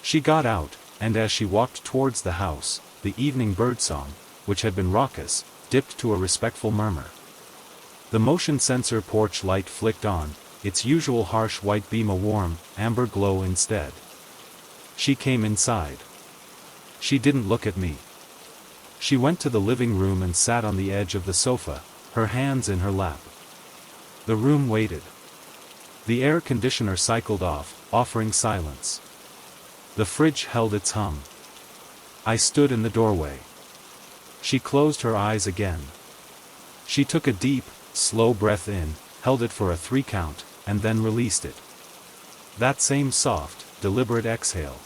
She got out, and as she walked towards the house, the evening birdsong, which had been raucous, dipped to a respectful murmur. The motion sensor porch light flicked on, its usual harsh white beam a warm, amber glow instead. She came inside. She didn't look at me. She went to the living room and sat on the edge of the sofa, her hands in her lap. The room waited. The air conditioner cycled off, offering silence. The fridge held its hum. I stood in the doorway. She closed her eyes again. She took a deep, slow breath in, held it for a 3 count, and then released it. That same soft, deliberate exhale.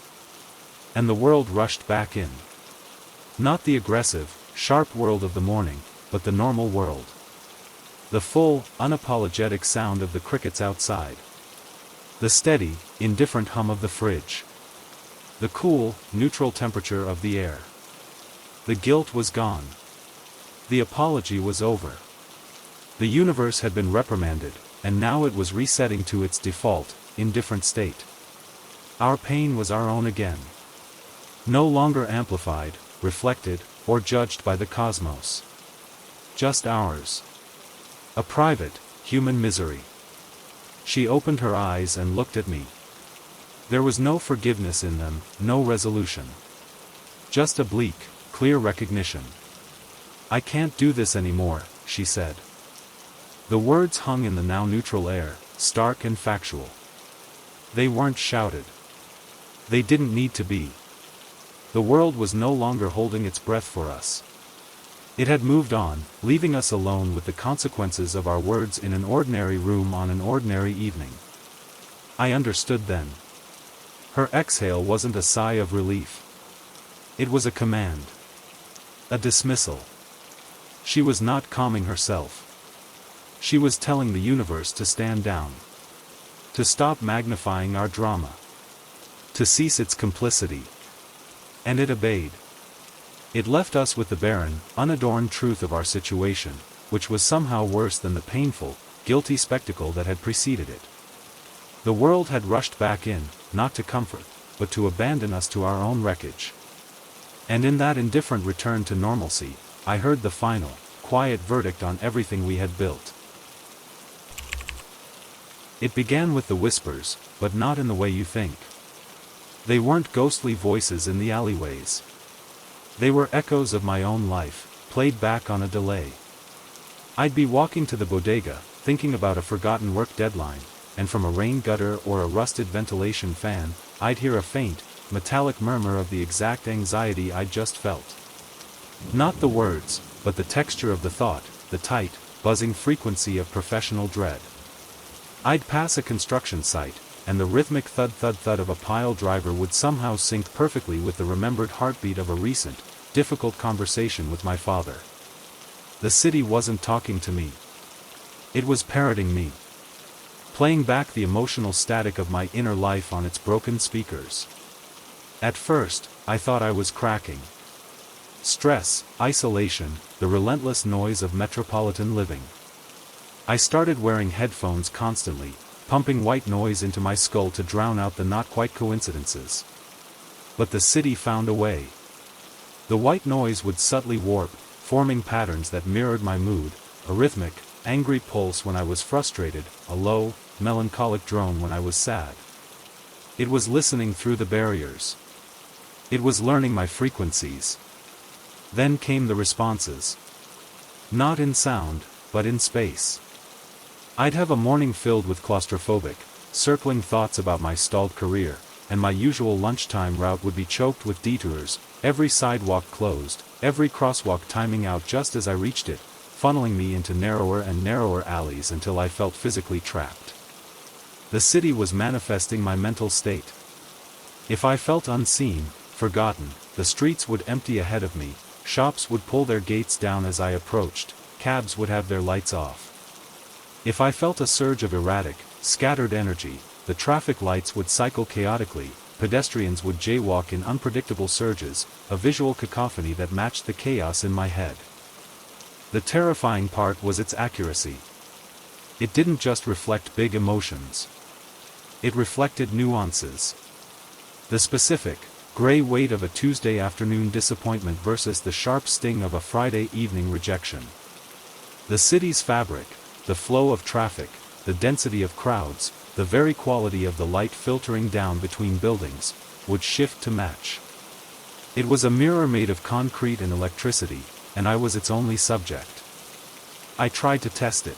And the world rushed back in. Not the aggressive, sharp world of the morning, but the normal world. The full, unapologetic sound of the crickets outside. The steady, indifferent hum of the fridge. The cool, neutral temperature of the air. The guilt was gone. The apology was over. The universe had been reprimanded, and now it was resetting to its default, indifferent state. Our pain was our own again. No longer amplified, reflected, or judged by the cosmos. Just ours. A private, human misery. She opened her eyes and looked at me. There was no forgiveness in them, no resolution. Just a bleak, clear recognition. I can't do this anymore, she said. The words hung in the now neutral air, stark and factual. They weren't shouted. They didn't need to be. The world was no longer holding its breath for us. It had moved on, leaving us alone with the consequences of our words in an ordinary room on an ordinary evening. I understood then. Her exhale wasn't a sigh of relief. It was a command. A dismissal. She was not calming herself. She was telling the universe to stand down. To stop magnifying our drama. To cease its complicity. And it obeyed. It left us with the barren, unadorned truth of our situation, which was somehow worse than the painful, guilty spectacle that had preceded it. The world had rushed back in, not to comfort, but to abandon us to our own wreckage. And in that indifferent return to normalcy, I heard the final, quiet verdict on everything we had built. It began with the whispers, but not in the way you think. They weren't ghostly voices in the alleyways. They were echoes of my own life, played back on a delay. I'd be walking to the bodega, thinking about a forgotten work deadline, and from a rain gutter or a rusted ventilation fan, I'd hear a faint, metallic murmur of the exact anxiety I'd just felt. Not the words, but the texture of the thought, the tight, buzzing frequency of professional dread. I'd pass a construction site, and the rhythmic thud-thud-thud of a pile driver would somehow sync perfectly with the remembered heartbeat of a recent, difficult conversation with my father. The city wasn't talking to me. It was parroting me. Playing back the emotional static of my inner life on its broken speakers. At first, I thought I was cracking. Stress, isolation, the relentless noise of metropolitan living. I started wearing headphones constantly, pumping white noise into my skull to drown out the not-quite coincidences. But the city found a way. The white noise would subtly warp, forming patterns that mirrored my mood, a rhythmic, angry pulse when I was frustrated, a low, melancholic drone when I was sad. It was listening through the barriers. It was learning my frequencies. Then came the responses. Not in sound, but in space. I'd have a morning filled with claustrophobic, circling thoughts about my stalled career, and my usual lunchtime route would be choked with detours, every sidewalk closed, every crosswalk timing out just as I reached it, funneling me into narrower and narrower alleys until I felt physically trapped. The city was manifesting my mental state. If I felt unseen, forgotten, the streets would empty ahead of me, shops would pull their gates down as I approached, cabs would have their lights off. If I felt a surge of erratic, scattered energy, the traffic lights would cycle chaotically, pedestrians would jaywalk in unpredictable surges, a visual cacophony that matched the chaos in my head. The terrifying part was its accuracy. It didn't just reflect big emotions. It reflected nuances. The specific, gray weight of a Tuesday afternoon disappointment versus the sharp sting of a Friday evening rejection. The city's fabric, the flow of traffic, the density of crowds, the very quality of the light filtering down between buildings, would shift to match. It was a mirror made of concrete and electricity, and I was its only subject. I tried to test it.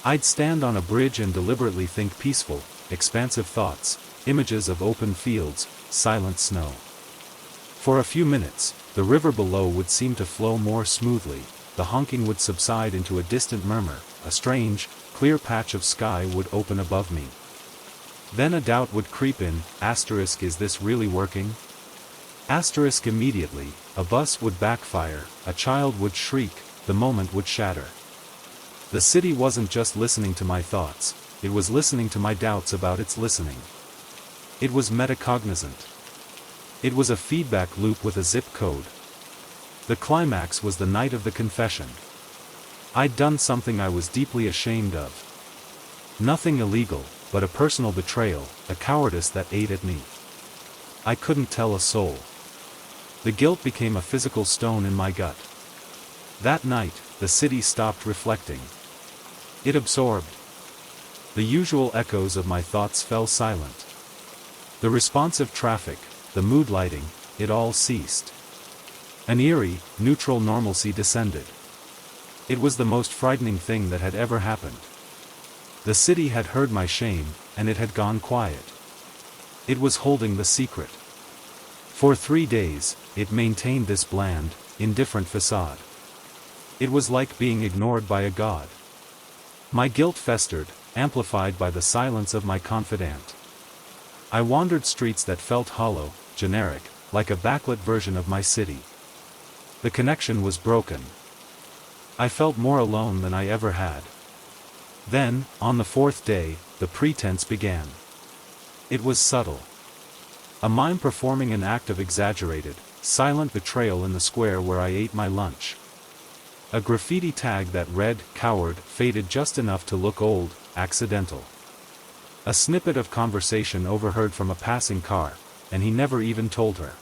I'd stand on a bridge and deliberately think peaceful, expansive thoughts, images of open fields, silent snow. For a few minutes, the river below would seem to flow more smoothly, the honking would subside into a distant murmur, a strange, clear patch of sky would open above me. Then a doubt would creep in, is this really working? Immediately, a bus would backfire, a child would shriek, the moment would shatter. The city wasn't just listening to my thoughts, it was listening to my doubts about its listening. It was metacognizant. It was a feedback loop with a zip code. The climax was the night of the confession. I'd done something I was deeply ashamed of. Nothing illegal, but a personal betrayal, a cowardice that ate at me. I couldn't tell a soul. The guilt became a physical stone in my gut. That night, the city stopped reflecting. It absorbed. The usual echoes of my thoughts fell silent. The responsive traffic, the mood lighting, it all ceased. An eerie, neutral normalcy descended. It was the most frightening thing that had ever happened. The city had heard my shame, and it had gone quiet. It was holding the secret. For 3 days, it maintained this bland, indifferent facade. It was like being ignored by a god. My guilt festered, amplified by the silence of my confidant. I wandered streets that felt hollow, generic, like a backlit version of my city. The connection was broken. I felt more alone than I ever had. Then, on the 4th day, the pretense began. It was subtle. A mime performing an act of exaggerated, silent betrayal in the square where I ate my lunch. A graffiti tag that read, "Coward," faded just enough to look old, accidental. A snippet of conversation overheard from a passing car, and he never even told her.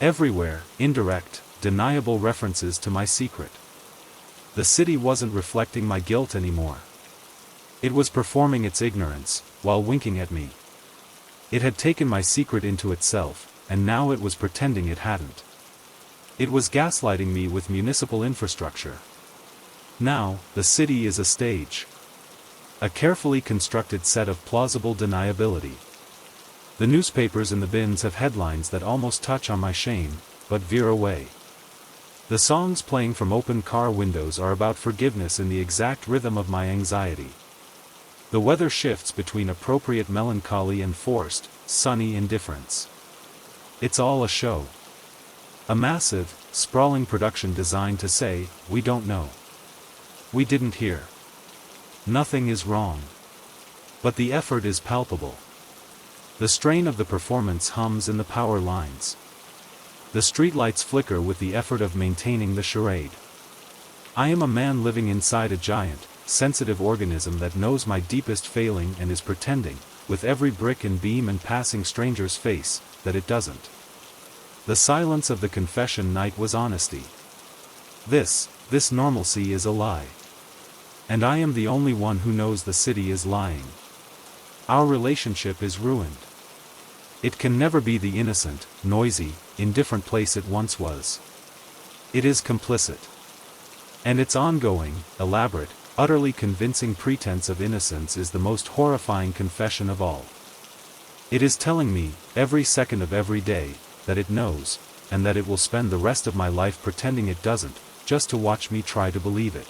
Everywhere, indirect, deniable references to my secret. The city wasn't reflecting my guilt anymore. It was performing its ignorance, while winking at me. It had taken my secret into itself, and now it was pretending it hadn't. It was gaslighting me with municipal infrastructure. Now, the city is a stage. A carefully constructed set of plausible deniability. The newspapers in the bins have headlines that almost touch on my shame, but veer away. The songs playing from open car windows are about forgiveness in the exact rhythm of my anxiety. The weather shifts between appropriate melancholy and forced, sunny indifference. It's all a show. A massive, sprawling production designed to say, "We don't know. We didn't hear. Nothing is wrong." But the effort is palpable. The strain of the performance hums in the power lines. The streetlights flicker with the effort of maintaining the charade. I am a man living inside a giant, sensitive organism that knows my deepest failing and is pretending, with every brick and beam and passing stranger's face, that it doesn't. The silence of the confession night was honesty. This normalcy is a lie. And I am the only one who knows the city is lying. Our relationship is ruined. It can never be the innocent, noisy, indifferent place it once was. It is complicit. And its ongoing, elaborate, utterly convincing pretense of innocence is the most horrifying confession of all. It is telling me, every second of every day, that it knows, and that it will spend the rest of my life pretending it doesn't, just to watch me try to believe it.